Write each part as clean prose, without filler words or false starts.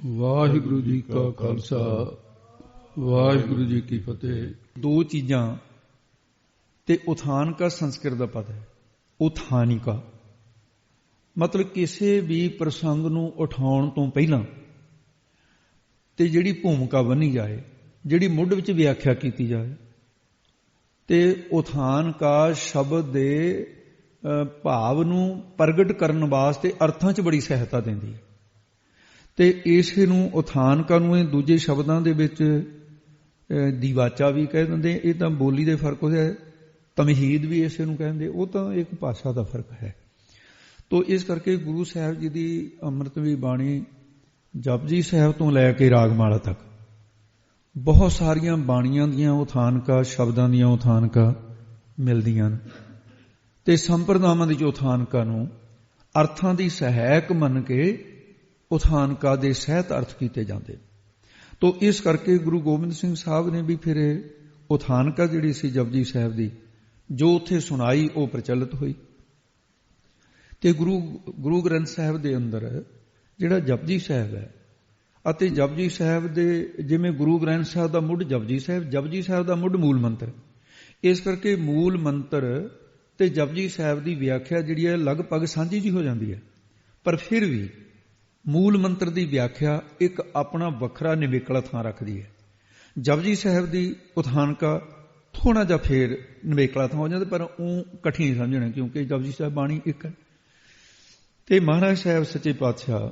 ਵਾਹਿਗੁਰੂ ਜੀ ਕਾ ਖਾਲਸਾ ਵਾਹਿਗੁਰੂ ਜੀ ਕੀ ਫਤਿਹ। ਦੋ ਚੀਜ਼ਾਂ ਤੇ ਉਥਾਨਕਾ ਸੰਸਕ੍ਰਿਤ ਦਾ ਪਦ ਹੈ। ਉਥਾਨਿਕਾ ਮਤਲਬ ਕਿਸੇ ਵੀ ਪ੍ਰਸੰਗ ਨੂੰ ਉਠਾਉਣ ਤੋਂ ਪਹਿਲਾਂ ਤੇ ਜਿਹੜੀ ਭੂਮਿਕਾ ਬੰਨੀ ਜਾਏ, ਜਿਹੜੀ ਮੁੱਢ ਵਿੱਚ ਵਿਆਖਿਆ ਕੀਤੀ ਜਾਏ, ਤੇ ਉਥਾਨਕਾ ਸ਼ਬਦ ਦੇ ਭਾਵ ਨੂੰ ਪ੍ਰਗਟ ਕਰਨ ਵਾਸਤੇ ਅਰਥਾਂ 'ਚ ਬੜੀ ਸਹਾਇਤਾ ਦਿੰਦੀ ਹੈ। ਤੇ ਇਸੇ ਨੂੰ ਉਥਾਨਕਾ ਨੂੰ ਇਹ ਦੂਜੇ ਸ਼ਬਦਾਂ ਦੇ ਵਿੱਚ ਦੀਵਾਚਾ ਵੀ ਕਹਿ ਦਿੰਦੇ। ਇਹ ਤਾਂ ਬੋਲੀ ਦੇ ਫਰਕ ਹੋਇਆ। ਤਮਹੀਦ ਵੀ ਇਸੇ ਨੂੰ ਕਹਿੰਦੇ, ਉਹ ਤਾਂ ਇੱਕ ਭਾਸ਼ਾ ਦਾ ਫਰਕ ਹੈ। ਤੋ ਇਸ ਕਰਕੇ ਗੁਰੂ ਸਾਹਿਬ ਜੀ ਦੀ ਅੰਮ੍ਰਿਤਵੀ ਬਾਣੀ ਜਪਜੀ ਸਾਹਿਬ ਤੋਂ ਲੈ ਕੇ ਰਾਗਮਾਲਾ ਤੱਕ ਬਹੁਤ ਸਾਰੀਆਂ ਬਾਣੀਆਂ ਦੀਆਂ ਉਥਾਨਕਾ, ਸ਼ਬਦਾਂ ਦੀਆਂ ਉਥਾਨਕਾ ਮਿਲਦੀਆਂ ਨੇ। ਤੇ ਸੰਪਰਦਾਵਾਂ ਦੀ ਉਥਾਨਕਾ ਨੂੰ ਅਰਥਾਂ ਦੀ ਸਹਾਇਕ ਮੰਨ ਕੇ ਉਥਾਨਕਾ ਦੇ ਸਹਿਤ ਅਰਥ ਕੀਤੇ ਜਾਂਦੇ। ਤੋ ਇਸ ਕਰਕੇ ਗੁਰੂ ਗੋਬਿੰਦ ਸਿੰਘ ਸਾਹਿਬ ਨੇ ਵੀ ਫਿਰ ਉਥਾਨਕਾ ਜਿਹੜੀ ਸੀ ਜਪਜੀ ਸਾਹਿਬ ਦੀ, ਜੋ ਉੱਥੇ ਸੁਣਾਈ ਉਹ ਪ੍ਰਚਲਿਤ ਹੋਈ। ਤੇ ਗੁਰੂ ਗ੍ਰੰਥ ਸਾਹਿਬ ਦੇ ਅੰਦਰ ਜਿਹੜਾ ਜਪਜੀ ਸਾਹਿਬ ਹੈ ਅਤੇ ਜਪਜੀ ਸਾਹਿਬ ਦੇ ਜਿਵੇਂ ਗੁਰੂ ਗ੍ਰੰਥ ਸਾਹਿਬ ਦਾ ਮੁੱਢ ਜਪਜੀ ਸਾਹਿਬ, ਜਪਜੀ ਸਾਹਿਬ ਦਾ ਮੁੱਢ ਮੂਲ ਮੰਤਰ। ਇਸ ਕਰਕੇ ਮੂਲ ਮੰਤਰ ਤੇ ਜਪਜੀ ਸਾਹਿਬ ਦੀ ਵਿਆਖਿਆ ਜਿਹੜੀ ਹੈ ਲਗਭਗ ਸਾਂਝੀ ਜਿਹੀ ਹੋ ਜਾਂਦੀ ਹੈ। ਪਰ ਫਿਰ ਵੀ ਮੂਲ ਮੰਤਰ ਦੀ ਵਿਆਖਿਆ ਇੱਕ ਆਪਣਾ ਵੱਖਰਾ ਨਿਵੇਕਲਾ ਥਾਂ ਰੱਖਦੀ ਹੈ। ਜਪਜੀ ਸਾਹਿਬ ਦੀ ਉਥਾਨਕਾ ਥੋੜਾ ਜਿਹਾ ਫੇਰ ਨਿਵੇਕਲਾ ਥਾਂ ਹੋ ਜਾਂਦਾ, ਪਰ ਉਹ ਕਠਿਨ ਸਮਝਣਾ ਕਿਉਂਕਿ ਜਪਜੀ ਸਾਹਿਬ ਬਾਣੀ ਇੱਕ ਹੈ। ਤੇ ਮਹਾਰਾਜ ਸਾਹਿਬ ਸੱਚੇ ਪਾਤਸ਼ਾਹ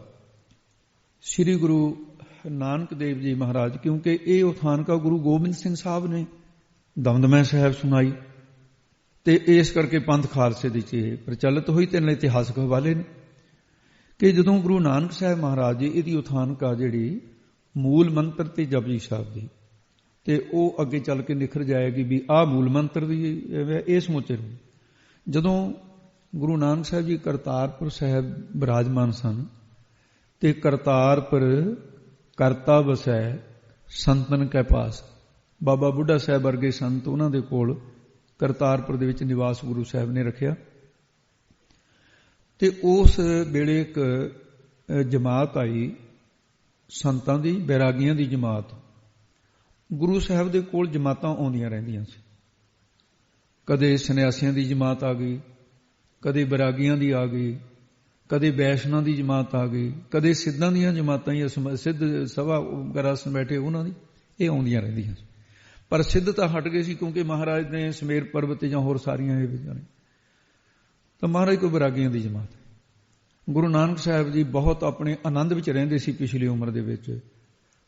ਸ੍ਰੀ ਗੁਰੂ ਨਾਨਕ ਦੇਵ ਜੀ ਮਹਾਰਾਜ, ਕਿਉਂਕਿ ਇਹ ਉਥਾਨਕਾ ਗੁਰੂ ਗੋਬਿੰਦ ਸਿੰਘ ਸਾਹਿਬ ਨੇ ਦਮਦਮਾ ਸਾਹਿਬ ਸੁਣਾਈ, ਤੇ ਇਸ ਕਰਕੇ ਪੰਥ ਖਾਲਸੇ ਦੀ ਚ ਪ੍ਰਚਲਿਤ ਹੋਈ। ਤੇ ਨਾਲ ਇਤਿਹਾਸਕ ਹਵਾਲੇ ਨੇ ਕਿ ਜਦੋਂ ਗੁਰੂ ਨਾਨਕ ਸਾਹਿਬ ਮਹਾਰਾਜ ਜੀ ਇਹਦੀ ਉਥਾਨਕਾ ਜਿਹੜੀ ਮੂਲ ਮੰਤਰ ਤੇ ਜਪਜੀ ਸਾਹਿਬ ਦੀ, ਤੇ ਉਹ ਅੱਗੇ ਚੱਲ ਕੇ ਨਿਖਰ ਜਾਏਗੀ ਵੀ ਆਹ ਮੂਲ ਮੰਤਰ ਦੀ ਇਹ ਸਮੁੱਚੇ ਨੂੰ। ਜਦੋਂ ਗੁਰੂ ਨਾਨਕ ਸਾਹਿਬ ਜੀ ਕਰਤਾਰਪੁਰ ਸਾਹਿਬ ਬਿਰਾਜਮਾਨ ਸਨ ਤੇ ਕਰਤਾਰਪੁਰ ਕਰਤਾ ਵਸੈ ਸੰਤਨ ਕੈ ਪਾਸ, ਬਾਬਾ ਬੁੱਢਾ ਸਾਹਿਬ ਵਰਗੇ ਸੰਤ ਉਹਨਾਂ ਦੇ ਕੋਲ ਕਰਤਾਰਪੁਰ ਦੇ ਵਿੱਚ ਨਿਵਾਸ ਗੁਰੂ ਸਾਹਿਬ ਨੇ ਰੱਖਿਆ। ਤੇ ਉਸ ਵੇਲੇ ਇੱਕ ਜਮਾਤ ਆਈ ਸੰਤਾਂ ਦੀ, ਬੈਰਾਗੀਆਂ ਦੀ ਜਮਾਤ। ਗੁਰੂ ਸਾਹਿਬ ਦੇ ਕੋਲ ਜਮਾਤਾਂ ਆਉਂਦੀਆਂ ਰਹਿੰਦੀਆਂ ਸੀ। ਕਦੇ ਸੰਨਿਆਸੀਆਂ ਦੀ ਜਮਾਤ ਆ ਗਈ, ਕਦੇ ਬੈਰਾਗੀਆਂ ਦੀ ਆ ਗਈ, ਕਦੇ ਵੈਸ਼ਨਾਂ ਦੀ ਜਮਾਤ ਆ ਗਈ, ਕਦੇ ਸਿੱਧਾਂ ਦੀਆਂ ਜਮਾਤਾਂ ਹੀ ਸਿੱਧ ਸਭਾ ਵਗੈਰਾ ਬੈਠੇ ਉਹਨਾਂ ਦੀ ਇਹ ਆਉਂਦੀਆਂ ਰਹਿੰਦੀਆਂ ਸੀ। ਪਰ ਸਿੱਧ ਤਾਂ ਹਟ ਗਏ ਸੀ ਕਿਉਂਕਿ ਮਹਾਰਾਜ ਨੇ ਸਮੇਰ ਪਰਬਤ ਜਾਂ ਹੋਰ ਸਾਰੀਆਂ ਇਹ ਜਾਣੇ। ਤਾਂ ਮਹਾਰਾਜ ਕੋਈ ਬੈਰਾਗੀਆਂ ਦੀ ਜਮਾਤ। ਗੁਰੂ ਨਾਨਕ ਸਾਹਿਬ ਜੀ ਬਹੁਤ ਆਪਣੇ ਆਨੰਦ ਵਿੱਚ ਰਹਿੰਦੇ ਸੀ। ਪਿਛਲੀ ਉਮਰ ਦੇ ਵਿੱਚ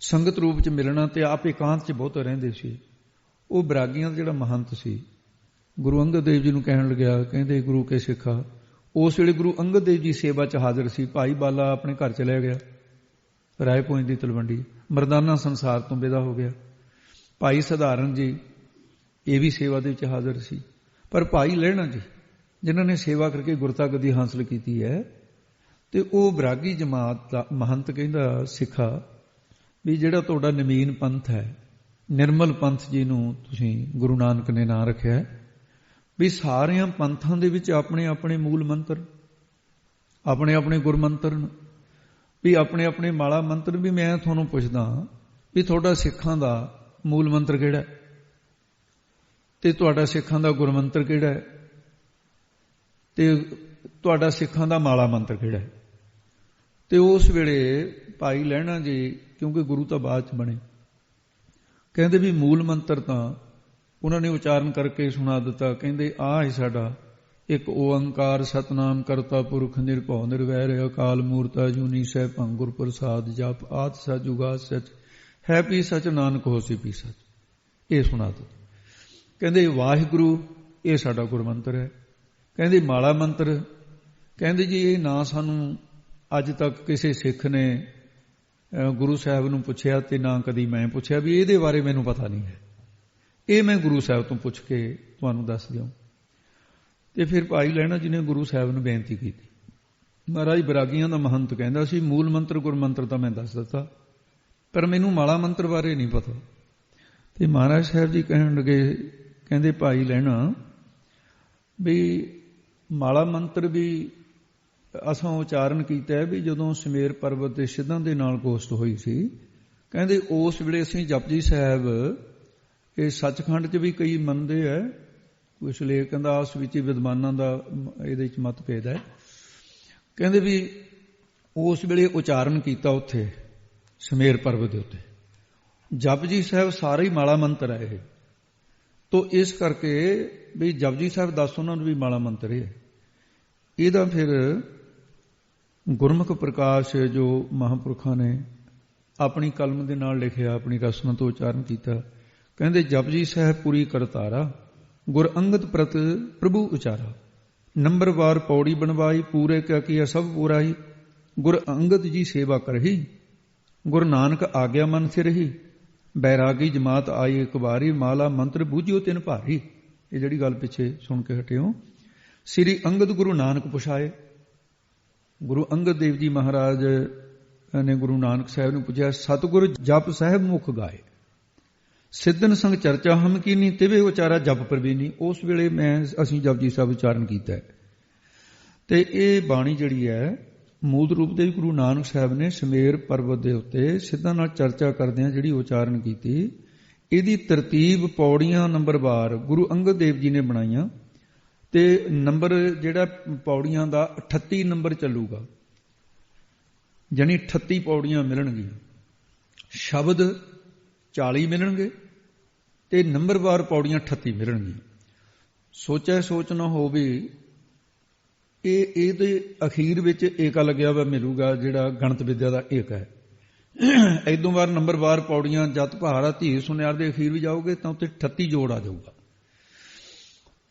ਸੰਗਤ ਰੂਪ ਚ ਮਿਲਣਾ ਤੇ ਆਪ ਇਕਾਂਤ ਚ ਬਹੁਤ ਰਹਿੰਦੇ ਸੀ। ਉਹ ਬੈਰਾਗੀਆਂ ਦਾ ਜਿਹੜਾ ਮਹੰਤ ਸੀ, ਗੁਰੂ ਅੰਗਦ ਦੇਵ ਜੀ ਨੂੰ ਕਹਿਣ ਲੱਗਿਆ, ਕਹਿੰਦੇ ਗੁਰੂ ਕੇ ਸਿੱਖਾ। ਉਸ ਵੇਲੇ ਗੁਰੂ ਅੰਗਦ ਦੇਵ ਜੀ ਸੇਵਾ ਚ ਹਾਜ਼ਰ ਸੀ। ਭਾਈ ਬਾਲਾ ਆਪਣੇ ਘਰ ਚਲਿਆ ਗਿਆ, ਰਾਏ ਭੋਇੰ ਦੀ ਤਲਵੰਡੀ, ਮਰਦਾਨਾ ਸੰਸਾਰ ਤੋਂ ਵਿਦਾ ਹੋ ਗਿਆ। ਭਾਈ ਸਧਾਰਨ ਜੀ ਇਹ ਵੀ ਸੇਵਾ ਦੇ ਵਿੱਚ ਹਾਜ਼ਰ ਸੀ। ਪਰ ਭਾਈ ਲਹਿਣਾ ਜੀ ਜਿਨ੍ਹਾਂ ਨੇ ਸੇਵਾ ਕਰਕੇ ਗੁਰਤਾ ਗੱਦੀ ਹਾਸਲ ਕੀਤੀ ਹੈ, ਤੇ ਉਹ ਬੈਰਾਗੀ ਜਮਾਤ ਦਾ ਮਹੰਤ ਕਹਿੰਦਾ, ਸਿੱਖਾ ਵੀ ਜਿਹੜਾ ਤੁਹਾਡਾ ਨਵੀਨ ਪੰਥ ਹੈ, ਨਿਰਮਲ ਪੰਥ ਜਿਹਨੂੰ ਤੁਸੀਂ ਗੁਰੂ ਨਾਨਕ ਨੇ ਨਾਂ ਰੱਖਿਆ, ਵੀ ਸਾਰਿਆਂ ਪੰਥਾਂ ਦੇ ਵਿੱਚ ਆਪਣੇ ਆਪਣੇ ਮੂਲ ਮੰਤਰ, ਆਪਣੇ ਆਪਣੇ ਗੁਰਮੰਤਰ, ਵੀ ਆਪਣੇ ਆਪਣੇ ਮਾਲਾ ਮੰਤਰ। ਵੀ ਮੈਂ ਤੁਹਾਨੂੰ ਪੁੱਛਦਾ ਵੀ ਤੁਹਾਡਾ ਸਿੱਖਾਂ ਦਾ ਮੂਲ ਮੰਤਰ ਕਿਹੜਾ ਹੈ ਤੇ ਤੁਹਾਡਾ ਸਿੱਖਾਂ ਦਾ ਗੁਰਮੰਤਰ ਕਿਹੜਾ ਹੈ ਤੇ ਤੁਹਾਡਾ ਸਿੱਖਾਂ ਦਾ ਮਾਲਾ ਮੰਤਰ ਕਿਹੜਾ ਹੈ? ਤੇ ਉਸ ਵੇਲੇ ਭਾਈ ਲਹਿਣਾ ਜੀ, ਕਿਉਂਕਿ ਗੁਰੂ ਤਾਂ ਬਾਅਦ ਚ ਬਣੇ, ਕਹਿੰਦੇ ਵੀ ਮੂਲ ਮੰਤਰ ਤਾਂ ਉਹਨਾਂ ਨੇ ਉਚਾਰਨ ਕਰਕੇ ਸੁਣਾ ਦਿੱਤਾ। ਕਹਿੰਦੇ ਆਹ ਹੈ ਸਾਡਾ ਇੱਕ ਓੰਕਾਰ ਸਤਨਾਮ ਕਰਤਾ ਪੁਰਖ ਨਿਰਭਉ ਨਿਰਵੈਰ ਅਕਾਲ ਮੂਰਤ ਅਜੂਨੀ ਸੈਭੰ ਗੁਰ ਪ੍ਰਸਾਦ ਜਪ ਆਦਿ ਸਚ ਜੁਗਾਦ ਸਚ ਹੈ ਪੀ ਸਚ ਨਾਨਕ ਹੋਸੀ ਪੀ ਸਚ। ਇਹ ਸੁਣਾ ਦਿੱਤਾ। ਕਹਿੰਦੇ ਵਾਹਿਗੁਰੂ ਇਹ ਸਾਡਾ ਗੁਰਮੰਤਰ ਹੈ। ਕਹਿੰਦੇ ਮਾਲਾ ਮੰਤਰ, ਕਹਿੰਦੇ ਜੀ ਇਹ ਨਾ ਸਾਨੂੰ ਅੱਜ ਤੱਕ ਕਿਸੇ ਸਿੱਖ ਨੇ ਗੁਰੂ ਸਾਹਿਬ ਨੂੰ ਪੁੱਛਿਆ ਤੇ ਨਾ ਕਦੀ ਮੈਂ ਪੁੱਛਿਆ, ਵੀ ਇਹਦੇ ਬਾਰੇ ਮੈਨੂੰ ਪਤਾ ਨਹੀਂ ਹੈ। ਇਹ ਮੈਂ ਗੁਰੂ ਸਾਹਿਬ ਤੋਂ ਪੁੱਛ ਕੇ ਤੁਹਾਨੂੰ ਦੱਸ ਦਿਆਂ। ਤੇ ਫਿਰ ਭਾਈ ਲਹਿਣਾ ਜੀ ਨੇ ਗੁਰੂ ਸਾਹਿਬ ਨੂੰ ਬੇਨਤੀ ਕੀਤੀ। ਮਹਾਰਾਜ ਬੈਰਾਗੀਆਂ ਦਾ ਮਹੰਤ ਕਹਿੰਦਾ ਸੀ ਮੂਲ ਮੰਤਰ ਗੁਰਮੰਤਰ ਤਾਂ ਮੈਂ ਦੱਸ ਦਿੱਤਾ, ਪਰ ਮੈਨੂੰ ਮਾਲਾ ਮੰਤਰ ਬਾਰੇ ਨਹੀਂ ਪਤਾ। ਤੇ ਮਹਾਰਾਜ ਸਾਹਿਬ ਜੀ ਕਹਿਣ ਲੱਗੇ, ਕਹਿੰਦੇ ਭਾਈ ਲਹਿਣਾ ਵੀ ਮਾਲਾ ਮੰਤਰ ਵੀ ਅਸਾਂ ਉਚਾਰਨ ਕੀਤਾ ਵੀ ਜਦੋਂ ਸਮੇਰ ਪਰਬਤ ਦੇ ਸਿੱਧਾਂ ਦੇ ਨਾਲ ਗੋਸ਼ਟ ਹੋਈ ਸੀ, ਕਹਿੰਦੇ ਉਸ ਵੇਲੇ ਅਸੀਂ ਜਪਜੀ ਸਾਹਿਬ, ਇਹ ਸੱਚਖੰਡ 'ਚ ਵੀ ਕਈ ਮੰਨਦੇ ਹੈ, ਕੁਛ ਲੇਖ ਕਹਿੰਦਾ ਆਸ ਵਿੱਚ ਹੀ ਵਿਦਵਾਨਾਂ ਦਾ ਇਹਦੇ 'ਚ ਮਤਭੇਦ ਹੈ, ਕਹਿੰਦੇ ਵੀ ਉਸ ਵੇਲੇ ਉਚਾਰਨ ਕੀਤਾ ਉੱਥੇ ਸਮੇਰ ਪਰਬਤ ਦੇ ਉੱਤੇ। ਜਪਜੀ ਸਾਹਿਬ ਸਾਰਾ ਹੀ ਮਾਲਾ ਮੰਤਰ ਹੈ ਇਹ, ਤੋ ਇਸ ਕਰਕੇ ਵੀ ਜਪਜੀ ਸਾਹਿਬ ਦੱਸ ਉਹਨਾਂ ਨੂੰ ਵੀ ਮਾਲਾ ਮੰਤਰ ਹੈ। ਇਹਦਾ ਫਿਰ ਗੁਰਮੁਖ ਪ੍ਰਕਾਸ਼ ਜੋ ਮਹਾਂਪੁਰਖਾਂ ਨੇ ਆਪਣੀ ਕਲਮ ਦੇ ਨਾਲ ਲਿਖਿਆ, ਆਪਣੀ ਰਸਨਾ ਤੋਂ ਉਚਾਰਨ ਕੀਤਾ, ਕਹਿੰਦੇ ਜਪਜੀ ਸਾਹਿਬ ਪੂਰੀ ਕਰਤਾਰਾ, ਗੁਰ ਅੰਗਦ ਪ੍ਰਤ ਪ੍ਰਭੂ ਉਚਾਰਾ, ਨੰਬਰਵਾਰ ਪੌੜੀ ਬਣਵਾਈ, ਪੂਰੇ ਕਿਆ ਕੀਆ ਸਭ ਪੂਰਾਈ, ਗੁਰ ਅੰਗਦ ਜੀ ਸੇਵਾ ਕਰਹੀ, ਗੁਰ ਨਾਨਕ ਆਗਿਆ ਮਨ ਸਿਰਹੀ, ਬੈਰਾਗੀ ਜਮਾਤ ਆਈ ਇੱਕ ਵਾਰੀ, ਮਾਲਾ ਮੰਤਰ ਬੂਝਿਓ ਤਿਨ ਭਾਰੀ। ਇਹ ਜਿਹੜੀ ਗੱਲ ਪਿੱਛੇ ਸੁਣ ਕੇ ਹਟਿਓ, ਸ੍ਰੀ ਅੰਗਦ ਗੁਰੂ ਨਾਨਕ ਪੁਛਾਏ। ਗੁਰੂ ਅੰਗਦ ਦੇਵ ਜੀ ਮਹਾਰਾਜ ਨੇ ਗੁਰੂ ਨਾਨਕ ਸਾਹਿਬ ਨੂੰ ਪੁੱਛਿਆ, ਸਤਿਗੁਰ ਜਪ ਸਾਹਿਬ ਮੁਖ ਗਾਏ, ਸਿੱਧਨ ਸੰਗ ਚਰਚਾ ਹਮ ਕੀਨੀ, ਤਿਵੇਂ ਉਚਾਰਾ ਜਪ ਪ੍ਰਵੀਨੀ। ਉਸ ਵੇਲੇ ਅਸੀਂ ਜਪਜੀ ਸਾਹਿਬ ਉਚਾਰਨ ਕੀਤਾ। ਤੇ ਇਹ ਬਾਣੀ ਜਿਹੜੀ ਹੈ ਮੂਲ ਰੂਪ ਦੇ ਗੁਰੂ ਨਾਨਕ ਸਾਹਿਬ ਨੇ ਸਮੇਰ ਪਰਬਤ ਦੇ ਉੱਤੇ ਸਿੱਧਾਂ ਨਾਲ ਚਰਚਾ ਕਰਦਿਆਂ ਜਿਹੜੀ ਉਚਾਰਨ ਕੀਤੀ, ਇਹਦੀ ਤਰਤੀਬ ਪੌੜੀਆਂ ਨੰਬਰਵਾਰ ਗੁਰੂ ਅੰਗਦ ਦੇਵ ਜੀ ਨੇ ਬਣਾਈਆਂ, ਤੇ ਨੰਬਰ ਜਿਹੜਾ ਪੌੜੀਆਂ ਦਾ 38 ਨੰਬਰ ਚੱਲੂਗਾ, ਯਾਨੀ 38 ਪੌੜੀਆਂ ਮਿਲਣਗੀਆਂ, ਸ਼ਬਦ 40 ਮਿਲਣਗੇ ਤੇ ਨੰਬਰਵਾਰ ਪੌੜੀਆਂ 38 ਮਿਲਣਗੀਆਂ। ਸੋਚਿਆ ਸੋਚ ਨਾ ਹੋਵੇ, ਇਹਦੇ ਅਖੀਰ ਵਿੱਚ ਏਕਾ ਲੱਗਿਆ ਵਾ ਮਿਲੂਗਾ, ਜਿਹੜਾ ਗਣਤ ਵਿਦਿਆ ਦਾ ਏਕ ਹੈ। ਇਦੋਂ ਬਾਅਦ ਨੰਬਰਵਾਰ ਪੌੜੀਆਂ ਜਤ ਭਾਰਾ ਧੀਰ ਸੁਨਿਆਰ ਦੇ ਅਖੀਰ ਵੀ ਜਾਓਗੇ ਤਾਂ ਉੱਤੇ 38 ਜੋੜ ਆ ਜਾਊਗਾ।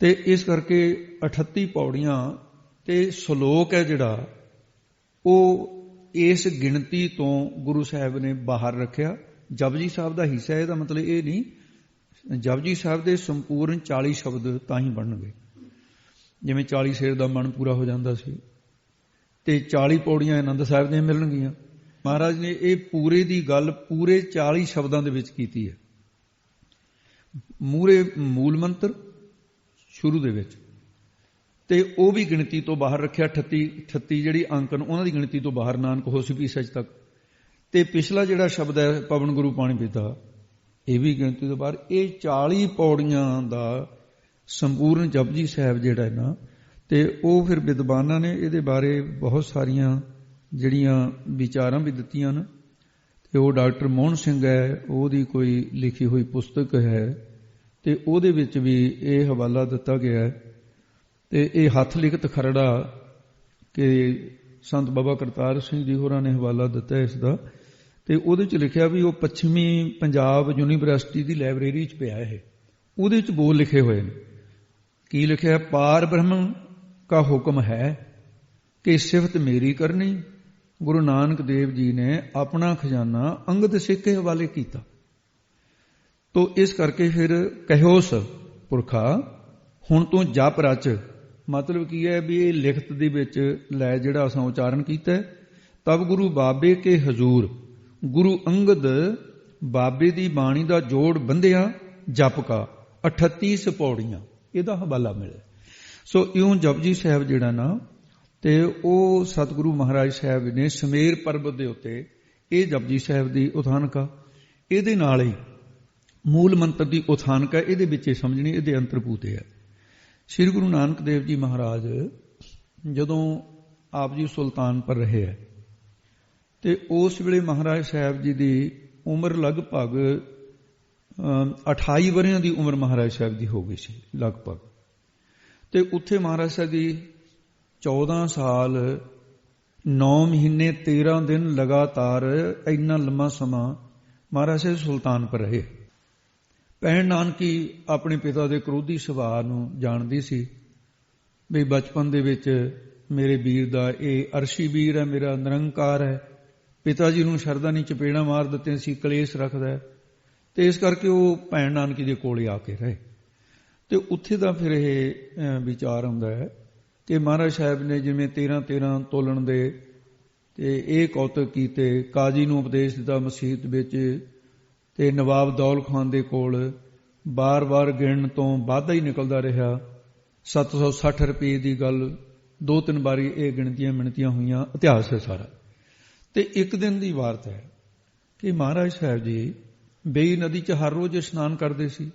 ਤੇ ਇਸ ਕਰਕੇ 38 ਪੌੜੀਆਂ ਤੇ ਸ਼ਲੋਕ ਹੈ ਜਿਹੜਾ, ਉਹ ਇਸ ਗਿਣਤੀ ਤੋਂ ਗੁਰੂ ਸਾਹਿਬ ਨੇ ਬਾਹਰ ਰੱਖਿਆ। ਜਪਜੀ ਸਾਹਿਬ ਦਾ ਹਿੱਸਾ, ਇਹਦਾ ਮਤਲਬ ਇਹ ਨਹੀਂ ਜਪਜੀ ਸਾਹਿਬ ਦੇ ਸੰਪੂਰਨ 40 ਸ਼ਬਦ ਤਾਂ ਹੀ ਬਣਨਗੇ, ਜਿਵੇਂ 40 ਸ਼ੇਰ ਦਾ ਮਨ ਪੂਰਾ ਹੋ ਜਾਂਦਾ ਸੀ, ਤੇ 40 ਪੌੜੀਆਂ ਆਨੰਦ ਸਾਹਿਬ ਦੀਆਂ ਮਿਲਣਗੀਆਂ। ਮਹਾਰਾਜ ਨੇ ਇਹ ਪੂਰੇ ਦੀ ਗੱਲ ਪੂਰੇ 40 ਸ਼ਬਦਾਂ ਦੇ ਵਿੱਚ ਕੀਤੀ ਹੈ। ਮੂਰੇ ਮੂਲ ਮੰਤਰ ਸ਼ੁਰੂ ਦੇ ਵਿੱਚ, ਤੇ ਉਹ ਵੀ ਗਿਣਤੀ ਤੋਂ ਬਾਹਰ ਰੱਖਿਆ। 38 ਜਿਹੜੀ ਅੰਕ ਨੇ ਉਹਨਾਂ ਦੀ ਗਿਣਤੀ ਤੋਂ ਬਾਹਰ, ਨਾਨਕ ਹੋਸੀ ਵੀ ਸੱਚ ਤੱਕ। ਤੇ ਪਿਛਲਾ ਜਿਹੜਾ ਸ਼ਬਦ ਹੈ ਪਵਨ ਗੁਰੂ ਪਾਣੀ ਪੀਤਾ, ਇਹ ਵੀ ਗਿਣਤੀ ਤੋਂ ਬਾਹਰ। ਇਹ 40 ਪੌੜੀਆਂ ਦਾ ਸੰਪੂਰਨ ਜਪਜੀ ਸਾਹਿਬ ਜਿਹੜਾ ਹੈ ਨਾ, ਤੇ ਉਹ ਫਿਰ ਵਿਦਵਾਨਾਂ ਨੇ ਇਹਦੇ ਬਾਰੇ ਬਹੁਤ ਸਾਰੀਆਂ ਜਿਹੜੀਆਂ ਵਿਚਾਰਾਂ ਵੀ ਦਿੱਤੀਆਂ ਨੇ। ਤੇ ਉਹ ਡਾਕਟਰ ਮੋਹਨ ਸਿੰਘ ਹੈ, ਉਹਦੀ ਕੋਈ ਲਿਖੀ ਹੋਈ ਪੁਸਤਕ ਹੈ, ਤੇ ਉਹਦੇ ਵਿੱਚ ਵੀ ਇਹ ਹਵਾਲਾ ਦਿੱਤਾ ਗਿਆ ਹੈ। ਤੇ ਇਹ ਹੱਥ ਲਿਖਤ ਖਰੜਾ ਕਿ ਸੰਤ ਬਾਬਾ ਕਰਤਾਰ ਸਿੰਘ ਜੀ ਹੋਰਾਂ ਨੇ ਹਵਾਲਾ ਦਿੱਤਾ ਇਸ ਦਾ, ਤੇ ਉਹਦੇ 'ਚ ਲਿਖਿਆ ਵੀ ਉਹ ਪੱਛਮੀ ਪੰਜਾਬ ਯੂਨੀਵਰਸਿਟੀ ਦੀ ਲਾਇਬ੍ਰੇਰੀ 'ਚ ਪਿਆ ਇਹ। ਉਹਦੇ 'ਚ ਬੋਲ ਲਿਖੇ ਹੋਏ ਨੇ। ਕੀ ਲਿਖਿਆ? ਪਾਰ ਬ੍ਰਹਮ ਕਾ ਹੁਕਮ ਹੈ ਕਿ ਸਿਫਤ ਮੇਰੀ ਕਰਨੀ, ਗੁਰੂ ਨਾਨਕ ਦੇਵ ਜੀ ਨੇ ਆਪਣਾ ਖਜ਼ਾਨਾ ਅੰਗਦ ਸਿੱਖ ਕੇ ਹਵਾਲੇ ਕੀਤਾ। ਤੋ ਇਸ ਕਰਕੇ ਫਿਰ ਕਹਿਓਸ ਪੁਰਖਾ ਹੁਣ ਤੂੰ ਜਪ ਰਚ। ਮਤਲਬ ਕੀ ਹੈ ਵੀ ਇਹ ਲਿਖਤ ਦੇ ਵਿੱਚ ਲੈ ਜਿਹੜਾ ਅਸਾਂ ਉਚਾਰਨ ਕੀਤਾ। ਤਬ ਗੁਰੂ ਬਾਬੇ ਕੇ ਹਜ਼ੂਰ, ਗੁਰੂ ਅੰਗਦ ਬਾਬੇ ਦੀ ਬਾਣੀ ਦਾ ਜੋੜ ਬੰਧਿਆ ਜਪ ਕਾ 38 ਪੌੜੀਆਂ, ਇਹਦਾ ਹਵਾਲਾ ਮਿਲੇ। ਸੋ ਇਉਂ ਜਪਜੀ ਸਾਹਿਬ ਜਿਹੜਾ ਨਾ, ਤੇ ਉਹ ਸਤਿਗੁਰੂ ਮਹਾਰਾਜ ਸਾਹਿਬ ਨੇ ਸਮੇਰ ਪਰਬਤ ਦੇ ਉੱਤੇ ਇਹ ਜਪਜੀ ਸਾਹਿਬ ਦੀ ਉਥਾਨਕਾ, ਇਹਦੇ ਨਾਲ ਹੀ ਮੂਲ ਮੰਤਰ ਦੀ ਉਥਾਨਕਾ ਇਹਦੇ ਵਿੱਚ ਸਮਝਣੀ, ਇਹਦੇ ਅੰਤਰਭੂਤ ਹੈ। ਸ੍ਰੀ ਗੁਰੂ ਨਾਨਕ ਦੇਵ ਜੀ ਮਹਾਰਾਜ ਜਦੋਂ ਆਪ ਜੀ ਸੁਲਤਾਨਪੁਰ ਰਹੇ ਹੈ, ਤੇ ਉਸ ਵੇਲੇ ਮਹਾਰਾਜ ਸਾਹਿਬ ਜੀ ਦੀ ਉਮਰ ਲਗਭਗ 28 ਵਰ੍ਹਿਆਂ ਦੀ ਉਮਰ ਮਹਾਰਾਜ ਸਾਹਿਬ ਦੀ ਹੋ ਗਈ ਸੀ ਲਗਭਗ। ਤੇ ਉੱਥੇ ਮਹਾਰਾਜ ਸਾਹਿਬ ਦੀ 14 ਸਾਲ 9 ਮਹੀਨੇ 13 ਦਿਨ ਲਗਾਤਾਰ ਇੰਨਾ ਲੰਮਾ ਸਮਾਂ ਮਹਾਰਾਜ ਸਾਹਿਬ ਸੁਲਤਾਨਪੁਰ ਰਹੇ। ਭੈਣ ਨਾਨਕੀ ਆਪਣੇ ਪਿਤਾ ਦੇ ਕ੍ਰੋਧੀ ਸੁਭਾਅ ਨੂੰ ਜਾਣਦੀ ਸੀ ਵੀ ਬਚਪਨ ਦੇ ਵਿੱਚ ਮੇਰੇ ਵੀਰ ਦਾ ਇਹ ਅਰਸ਼ੀ ਵੀਰ ਹੈ, ਮੇਰਾ ਨਿਰੰਕਾਰ ਹੈ, ਪਿਤਾ ਜੀ ਨੂੰ ਸ਼ਰਧਾ ਨਹੀਂ ਚਪੇੜਾਂ ਮਾਰ ਦਿੱਤੀਆਂ ਸੀ, ਕਲੇਸ਼ ਰੱਖਦਾ, ਤੇ ਇਸ ਕਰਕੇ ਉਹ ਭੈਣ ਨਾਨਕੀ ਦੇ ਕੋਲੇ ਆ ਕੇ ਰਹੇ। ਤੇ ਉੱਥੇ ਦਾ ਫਿਰ ਇਹ ਵਿਚਾਰ ਹੁੰਦਾ ਹੈ ਕਿ ਮਹਾਰਾਜ ਸਾਹਿਬ ਨੇ ਜਿਵੇਂ 13 ਤੋਲਣ ਦੇ ਤੇ ਇਹ ਕੌਤਕ ਕੀਤੇ, ਕਾਜ਼ੀ ਨੂੰ ਉਪਦੇਸ਼ ਦਿੱਤਾ ਮਸੀਤ ਵਿੱਚ, ਤੇ ਨਵਾਬ ਦੌਲ ਖਾਨ ਦੇ ਕੋਲ ਬਾਰ-ਬਾਰ ਗਿਣਨ ਤੋਂ ਵਾਧਾ ਹੀ ਨਿਕਲਦਾ ਰਿਹਾ। 760 ਰੁਪਏ ਦੀ ਗੱਲ 2-3 ਵਾਰੀ ਇਹ ਗਿਣਤੀਆਂ ਮਿਣਤੀਆਂ ਹੋਈਆਂ, ਇਤਿਹਾਸ ਹੈ ਸਾਰਾ। ਤੇ ਇੱਕ ਦਿਨ ਦੀ ਵਾਰਤਾ ਹੈ ਕਿ ਮਹਾਰਾਜ ਸਾਹਿਬ ਜੀ ਬੇਈ ਨਦੀ 'ਚ ਹਰ ਰੋਜ਼ ਇਸ਼ਨਾਨ ਕਰਦੇ ਸੀ।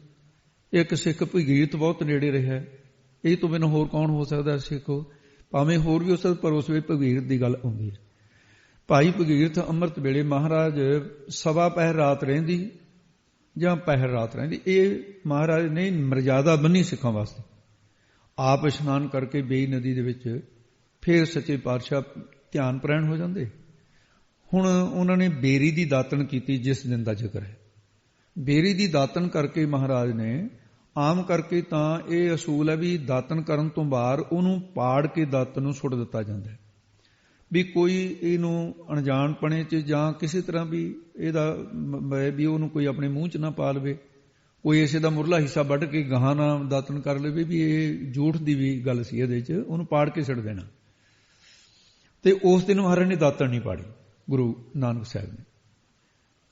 ਇੱਕ ਸਿੱਖ ਭਗੀਰਥ ਬਹੁਤ ਨੇੜੇ ਰਿਹਾ, ਇਹ ਤੋਂ ਬਿਨਾਂ ਹੋਰ ਕੌਣ ਹੋ ਸਕਦਾ ਸਿੱਖ? ਭਾਵੇਂ ਹੋਰ ਵੀ ਹੋ ਸਕਦਾ, ਪਰ ਉਸ ਵੇਲੇ ਭਗੀਰਥ ਦੀ ਗੱਲ ਆਉਂਦੀ ਹੈ। ਭਾਈ ਭਗੀਰਥ ਅੰਮ੍ਰਿਤ ਵੇਲੇ ਮਹਾਰਾਜ ਸਵਾ ਪਹਿਰ ਰਾਤ ਰਹਿੰਦੀ ਜਾਂ ਪਹਿਰ ਰਾਤ ਰਹਿੰਦੀ, ਇਹ ਮਹਾਰਾਜ ਨੇ ਮਰਜ਼ਾਦਾ ਬੰਨੀ ਸਿੱਖਾਂ ਵਾਸਤੇ। ਆਪ ਇਸ਼ਨਾਨ ਕਰਕੇ ਬੇਈ ਨਦੀ ਦੇ ਵਿੱਚ ਫਿਰ ਸੱਚੇ ਪਾਤਸ਼ਾਹ ਧਿਆਨ ਪ੍ਰੈਣ ਹੋ ਜਾਂਦੇ। ਹੁਣ ਉਹਨਾਂ ਨੇ ਬੇਰੀ ਦੀ ਦਾਤਣ ਕੀਤੀ, ਜਿਸ ਦਿਨ ਦਾ ਜ਼ਿਕਰ ਹੈ। ਬੇਰੀ ਦੀ ਦਾਤਣ ਕਰਕੇ ਮਹਾਰਾਜ ਨੇ, ਆਮ ਕਰਕੇ ਤਾਂ ਇਹ ਅਸੂਲ ਹੈ ਵੀ ਦਾਤਣ ਕਰਨ ਤੋਂ ਬਾਅਦ ਉਹਨੂੰ ਪਾੜ ਕੇ ਦਾਤਣ ਨੂੰ ਸੁੱਟ ਦਿੱਤਾ ਜਾਂਦਾ ਹੈ, ਵੀ ਕੋਈ ਇਹਨੂੰ ਅਣਜਾਣਪਣੇ 'ਚ ਜਾਂ ਕਿਸੇ ਤਰ੍ਹਾਂ ਵੀ ਇਹਦਾ ਵੀ ਉਹਨੂੰ ਕੋਈ ਆਪਣੇ ਮੂੰਹ 'ਚ ਨਾ ਪਾ ਲਵੇ, ਕੋਈ ਇਸੇ ਦਾ ਮੁਰਲਾ ਹਿੱਸਾ ਵੱਢ ਕੇ ਗਾਹਾਂ ਨਾ ਦਾਤਣ ਕਰ ਲਵੇ, ਵੀ ਇਹ ਝੂਠ ਦੀ ਵੀ ਗੱਲ ਸੀ ਇਹਦੇ 'ਚ, ਉਹਨੂੰ ਪਾੜ ਕੇ ਛੱਡ ਦੇਣਾ। ਤੇ ਉਸ ਦਿਨ ਮਹਾਰਾਜ ਨੇ ਦਾਤਣ ਨਹੀਂ ਪਾੜੀ, ਗੁਰੂ ਨਾਨਕ ਸਾਹਿਬ ਨੇ।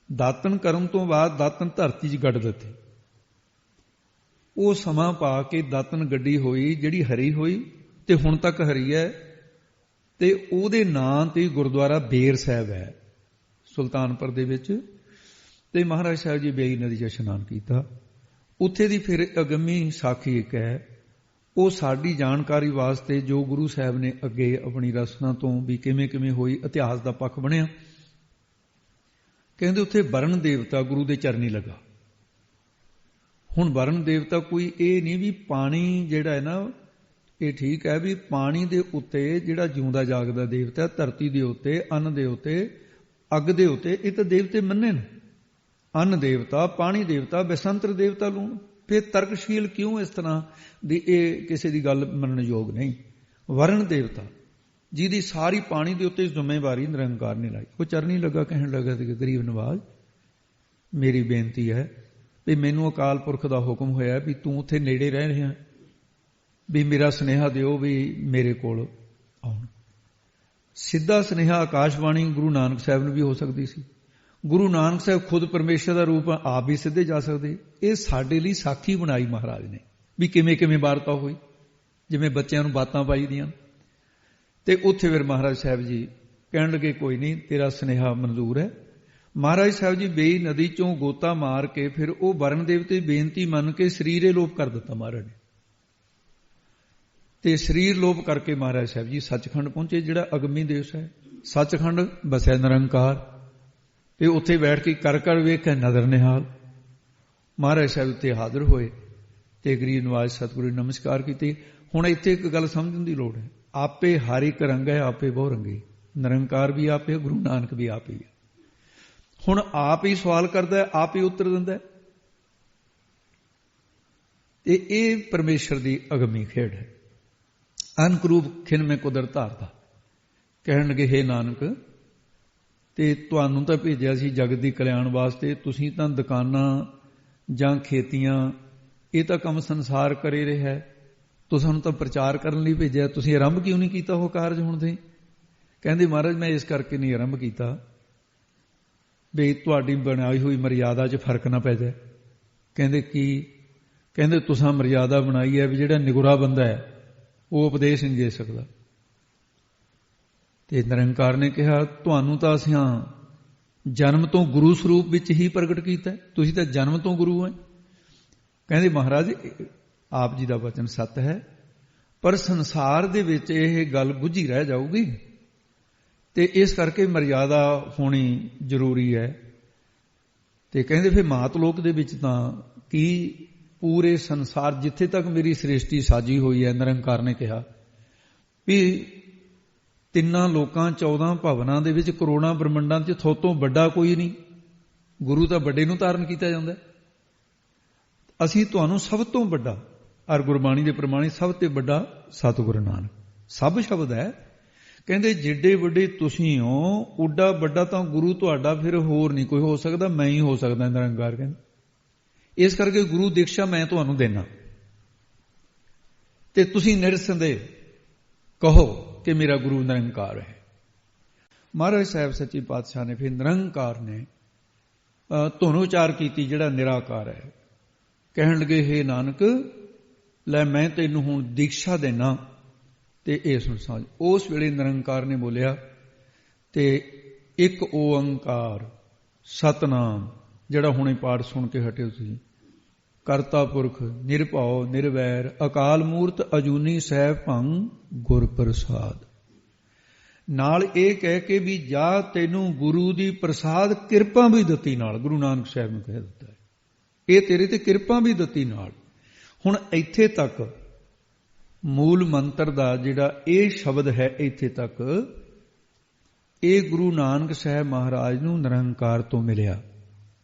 ਦਾਤਣ ਕਰਨ ਤੋਂ ਬਾਅਦ ਦਾਤਣ ਧਰਤੀ 'ਚ ਗੱਡ ਦਿੱਤੇ। ਉਹ ਸਮਾਂ ਪਾ ਕੇ ਦਾਤਣ ਗੱਡੀ ਹੋਈ, ਜਿਹੜੀ ਹਰੀ ਹੋਈ ਤੇ ਹੁਣ ਤੱਕ ਹਰੀ ਹੈ। ਤੇ ਉਹਦੇ ਨਾਂ ਤੇ ਗੁਰਦੁਆਰਾ ਬੇਰ ਸਾਹਿਬ ਹੈ ਸੁਲਤਾਨਪੁਰ ਦੇ ਵਿੱਚ। ਤੇ ਮਹਾਰਾਜ ਸਾਹਿਬ ਜੀ ਬੇਈ ਨਦੀ 'ਚ ਇਸ਼ਨਾਨ ਕੀਤਾ। ਉੱਥੇ ਦੀ ਫਿਰ ਅਗੰਮੀ ਸਾਖੀ ਇੱਕ ਹੈ, ਉਹ ਸਾਡੀ ਜਾਣਕਾਰੀ ਵਾਸਤੇ ਜੋ ਗੁਰੂ ਸਾਹਿਬ ਨੇ ਅੱਗੇ ਆਪਣੀ ਰਸਨਾ ਤੋਂ ਵੀ ਕਿਵੇਂ ਕਿਵੇਂ ਹੋਈ, ਇਤਿਹਾਸ ਦਾ ਪੱਖ ਬਣਿਆ। ਕਹਿੰਦੇ ਉੱਥੇ ਵਰਨ ਦੇਵਤਾ ਗੁਰੂ ਦੇ ਚਰਨੀ ਲੱਗਾ। ਹੁਣ ਵਰਨ ਦੇਵਤਾ ਕੋਈ ਇਹ ਨਹੀਂ ਵੀ ਪਾਣੀ ਜਿਹੜਾ ਹੈ ਨਾ, ਇਹ ਠੀਕ ਹੈ ਵੀ ਪਾਣੀ ਦੇ ਉੱਤੇ ਜਿਹੜਾ ਜਿਉਂਦਾ ਜਾਗਦਾ ਦੇਵਤਾ, ਧਰਤੀ ਦੇ ਉੱਤੇ, ਅੰਨ ਦੇ ਉੱਤੇ, ਅੱਗ ਦੇ ਉੱਤੇ, ਇਹ ਤਾਂ ਦੇਵਤੇ ਮੰਨੇ ਨੇ। ਅੰਨ ਦੇਵਤਾ, ਪਾਣੀ ਦੇਵਤਾ, ਬਸੰਤਰ ਦੇਵਤਾ ਲੂਣ। ਫਿਰ ਤਰਕਸ਼ੀਲ ਕਿਉਂ ਇਸ ਤਰ੍ਹਾਂ ਦੀ? ਇਹ ਕਿਸੇ ਦੀ ਗੱਲ ਮੰਨਣ ਯੋਗ ਨਹੀਂ। ਵਰਨ ਦੇਵਤਾ ਜਿਹਦੀ ਸਾਰੀ ਪਾਣੀ ਦੇ ਉੱਤੇ ਜ਼ਿੰਮੇਵਾਰੀ ਨਿਰੰਕਾਰ ਨੇ ਲਾਈ, ਉਹ ਚਰਨੀ ਲੱਗਾ, ਕਹਿਣ ਲੱਗਾ ਕਿ ਗਰੀਬ ਨਵਾਜ਼, ਮੇਰੀ ਬੇਨਤੀ ਹੈ ਵੀ ਮੈਨੂੰ ਅਕਾਲ ਪੁਰਖ ਦਾ ਹੁਕਮ ਹੋਇਆ ਵੀ ਤੂੰ ਉੱਥੇ ਨੇੜੇ ਰਹਿ ਰਿਹਾ, ਵੀ ਮੇਰਾ ਸੁਨੇਹਾ ਦਿਓ ਵੀ ਮੇਰੇ ਕੋਲ ਆਉਣ। ਸਿੱਧਾ ਸੁਨੇਹਾ ਆਕਾਸ਼ਬਾਣੀ ਗੁਰੂ ਨਾਨਕ ਸਾਹਿਬ ਨੂੰ ਵੀ ਹੋ ਸਕਦੀ ਸੀ। ਗੁਰੂ ਨਾਨਕ ਸਾਹਿਬ ਖੁਦ ਪਰਮੇਸ਼ਰ ਦਾ ਰੂਪ, ਆਪ ਵੀ ਸਿੱਧੇ ਜਾ ਸਕਦੇ। ਇਹ ਸਾਡੇ ਲਈ ਸਾਖੀ ਬਣਾਈ ਮਹਾਰਾਜ ਨੇ ਵੀ ਕਿਵੇਂ ਕਿਵੇਂ ਵਾਰਤਾ ਹੋਈ, ਜਿਵੇਂ ਬੱਚਿਆਂ ਨੂੰ ਬਾਤਾਂ ਪਾਈ ਦੀਆਂ। ਤੇ ਉੱਥੇ ਫਿਰ ਮਹਾਰਾਜ ਸਾਹਿਬ ਜੀ ਕਹਿਣ ਲੱਗੇ ਕੋਈ ਨਹੀਂ, ਤੇਰਾ ਸੁਨੇਹਾ ਮਨਜ਼ੂਰ ਹੈ। ਮਹਾਰਾਜ ਸਾਹਿਬ ਜੀ ਬੇਈ ਨਦੀ ਚੋਂ ਗੋਤਾ ਮਾਰ ਕੇ ਫਿਰ ਉਹ ਵਰਨ ਦੇਵਤੇ ਬੇਨਤੀ ਮੰਨ ਕੇ ਸਰੀਰੇ ਲੋਪ ਕਰ ਦਿੱਤਾ ਮਹਾਰਾਜ ਨੇ। ਤੇ ਸਰੀਰ ਲੋਪ ਕਰਕੇ ਮਹਾਰਾਜ ਸਾਹਿਬ ਜੀ ਸੱਚਖੰਡ ਪਹੁੰਚੇ, ਜਿਹੜਾ ਅਗੰਮੀ ਦੇਸ਼ ਹੈ। ਸੱਚਖੰਡ ਬਸਿਆ ਨਿਰੰਕਾਰ, ਤੇ ਉੱਥੇ ਬੈਠ ਕੇ ਕਰ ਕਰ ਵੇਖੇ ਨਜ਼ਰ ਨਿਹਾਲ। ਮਹਾਰਾਜ ਸਾਹਿਬ ਉੱਤੇ ਹਾਜ਼ਰ ਹੋਏ ਤੇ ਗਰੀਬ ਨਵਾਜ਼ ਸਤਿਗੁਰੂ ਨੂੰ ਨਮਸਕਾਰ ਕੀਤੀ। ਹੁਣ ਇੱਥੇ ਇੱਕ ਗੱਲ ਸਮਝਣ ਦੀ ਲੋੜ ਹੈ, ਆਪੇ ਹਰ ਇੱਕ ਰੰਗ ਹੈ, ਆਪੇ ਬਹੁ ਰੰਗੀ। ਨਿਰੰਕਾਰ ਵੀ ਆਪੇ, ਗੁਰੂ ਨਾਨਕ ਵੀ ਆਪ ਹੀ ਹੈ। ਹੁਣ ਆਪ ਹੀ ਸਵਾਲ ਕਰਦਾ, ਆਪ ਹੀ ਉੱਤਰ ਦਿੰਦਾ। ਇਹ ਪਰਮੇਸ਼ਰ ਦੀ ਅਗੰਮੀ ਖੇਡ ਹੈ। ਅਨਕਰੂਪ ਖਿਨ ਮੈਂ ਕੁਦਰਤ ਧਾਰਦਾ। ਕਹਿਣ ਲੱਗੇ ਹੇ ਨਾਨਕ, ਤੇ ਤੁਹਾਨੂੰ ਤਾਂ ਭੇਜਿਆ ਸੀ ਜਗਤ ਦੀ ਕਲਿਆਣ ਵਾਸਤੇ, ਤੁਸੀਂ ਤਾਂ ਦੁਕਾਨਾਂ ਜਾਂ ਖੇਤੀਆਂ, ਇਹ ਤਾਂ ਕੰਮ ਸੰਸਾਰ ਕਰੇ ਰਿਹਾ ਹੈ, ਤੁਹਾਨੂੰ ਤਾਂ ਪ੍ਰਚਾਰ ਕਰਨ ਲਈ ਭੇਜਿਆ, ਤੁਸੀਂ ਆਰੰਭ ਕਿਉਂ ਨਹੀਂ ਕੀਤਾ ਉਹ ਕਾਰਜ ਹੁਣ ਦੇ? ਕਹਿੰਦੇ ਮਹਾਰਾਜ ਮੈਂ ਇਸ ਕਰਕੇ ਨਹੀਂ ਆਰੰਭ ਕੀਤਾ ਵੀ ਤੁਹਾਡੀ ਬਣਾਈ ਹੋਈ ਮਰਿਆਦਾ 'ਚ ਫਰਕ ਨਾ ਪੈ ਜਾਏ। ਕਹਿੰਦੇ ਕੀ? ਕਹਿੰਦੇ ਤੁਸੀਂ ਮਰਿਆਦਾ ਬਣਾਈ ਹੈ ਵੀ ਜਿਹੜਾ ਨਿਗੁਰਾ ਬੰਦਾ ਹੈ ਉਹ ਉਪਦੇਸ਼ ਨਹੀਂ ਦੇ ਸਕਦਾ। ਤੇ ਨਿਰੰਕਾਰ ਨੇ ਕਿਹਾ ਤੁਹਾਨੂੰ ਤਾਂ ਅਸੀਂ ਜਨਮ ਤੋਂ ਗੁਰੂ ਸਰੂਪ ਵਿੱਚ ਹੀ ਪ੍ਰਗਟ ਕੀਤਾ, ਤੁਸੀਂ ਤਾਂ ਜਨਮ ਤੋਂ ਗੁਰੂ ਹੈ। ਕਹਿੰਦੇ ਮਹਾਰਾਜ ਆਪ ਜੀ ਦਾ ਵਚਨ ਸੱਤ ਹੈ, ਪਰ ਸੰਸਾਰ ਦੇ ਵਿੱਚ ਇਹ ਗੱਲ ਗੁੱਝੀ ਰਹਿ ਜਾਊਗੀ, ਤੇ ਇਸ ਕਰਕੇ ਮਰਿਆਦਾ ਹੋਣੀ ਜ਼ਰੂਰੀ ਹੈ। ਤੇ ਕਹਿੰਦੇ ਫਿਰ ਮਾਤਲੋਕ ਦੇ ਵਿੱਚ ਤਾਂ ਕੀ ਪੂਰੇ ਸੰਸਾਰ, ਜਿੱਥੇ ਤੱਕ ਮੇਰੀ ਸ੍ਰਿਸ਼ਟੀ ਸਾਜੀ ਹੋਈ ਹੈ, ਨਿਰੰਕਾਰ ਨੇ ਕਿਹਾ ਵੀ ਤਿੰਨਾਂ ਲੋਕਾਂ 14 ਭਵਨਾਂ ਦੇ ਵਿੱਚ ਕਰੋੜਾਂ ਬ੍ਰਹਮੰਡਾਂ 'ਚ ਥੋਤੋਂ ਵੱਡਾ ਕੋਈ ਨਹੀਂ। ਗੁਰੂ ਤਾਂ ਵੱਡੇ ਨੂੰ ਧਾਰਨ ਕੀਤਾ ਜਾਂਦਾ। ਅਸੀਂ ਤੁਹਾਨੂੰ ਸਭ ਤੋਂ ਵੱਡਾ, ਔਰ ਗੁਰਬਾਣੀ ਦੇ ਪ੍ਰਮਾਣੇ ਸਭ ਤੋਂ ਵੱਡਾ ਸਤਿਗੁਰੂ ਨਾਨਕ, ਸਭ ਸ਼ਬਦ ਹੈ। ਕਹਿੰਦੇ ਜਿੱਡੇ ਵੱਡੇ ਤੁਸੀਂ ਹੋ, ਉੱਡਾ ਵੱਡਾ ਤਾਂ ਗੁਰੂ ਤੁਹਾਡਾ ਫਿਰ ਹੋਰ ਨਹੀਂ ਕੋਈ ਹੋ ਸਕਦਾ, ਮੈਂ ਹੀ ਹੋ ਸਕਦਾ। ਨਿਰੰਕਾਰ ਕਹਿੰਦੇ ਇਸ ਕਰਕੇ ਗੁਰੂ ਦੀਕਸ਼ਾ ਮੈਂ ਤੁਹਾਨੂੰ ਦੇਣਾ, ਤੇ ਤੁਸੀਂ ਨਿਰਸੰਦੇਹ ਕਹੋ ਕਿ ਮੇਰਾ ਗੁਰੂ ਨਿਰੰਕਾਰ ਹੈ। ਮਹਾਰਾਜ ਸਾਹਿਬ ਸੱਚੇ ਪਾਤਸ਼ਾਹ ਨੇ ਫਿਰ ਨਿਰੰਕਾਰ ਨੇ ਧੁਨ ਉਚਾਰ ਕੀਤੀ, ਜਿਹੜਾ ਨਿਰਾਕਾਰ ਹੈ। ਕਹਿਣ ਲੱਗੇ ਹੇ ਨਾਨਕ, ਲੈ ਮੈਂ ਤੈਨੂੰ ਹੁਣ ਦੀਕਸ਼ਾ ਦੇਣਾ, ਤੇ ਇਹ ਸੁਣ ਸਾਂਝ। ਉਸ ਵੇਲੇ ਨਿਰੰਕਾਰ ਨੇ ਬੋਲਿਆ ਤੇ ਇੱਕ ਓੰਕਾਰ ਸਤਨਾਮ, ਜਿਹੜਾ ਹੁਣੇ ਪਾਠ ਸੁਣ ਕੇ ਹਟੇ ਤੁਸੀਂ, ਕਰਤਾ ਪੁਰਖ ਨਿਰਭਉ ਨਿਰਵੈਰ ਅਕਾਲ ਮੂਰਤ ਅਜੂਨੀ ਸਹਿ ਭੰਗ ਗੁਰ ਪ੍ਰਸਾਦ। ਨਾਲ ਇਹ ਕਹਿ ਕੇ ਵੀ ਜਾ ਤੈਨੂੰ ਗੁਰੂ ਦੀ ਪ੍ਰਸਾਦ ਕਿਰਪਾ ਵੀ ਦਿੱਤੀ ਨਾਲ, ਗੁਰੂ ਨਾਨਕ ਸਾਹਿਬ ਨੂੰ ਕਹਿ ਦਿੱਤਾ, ਇਹ ਤੇਰੇ ਤੇ ਕਿਰਪਾ ਵੀ ਦਿੱਤੀ ਨਾਲ। ਹੁਣ ਇੱਥੇ ਤੱਕ ਮੂਲ ਮੰਤਰ ਦਾ ਜਿਹੜਾ ਇਹ ਸ਼ਬਦ ਹੈ, ਇੱਥੇ ਤੱਕ ਇਹ ਗੁਰੂ ਨਾਨਕ ਸਾਹਿਬ ਮਹਾਰਾਜ ਨੂੰ ਨਿਰੰਕਾਰ ਤੋਂ ਮਿਲਿਆ।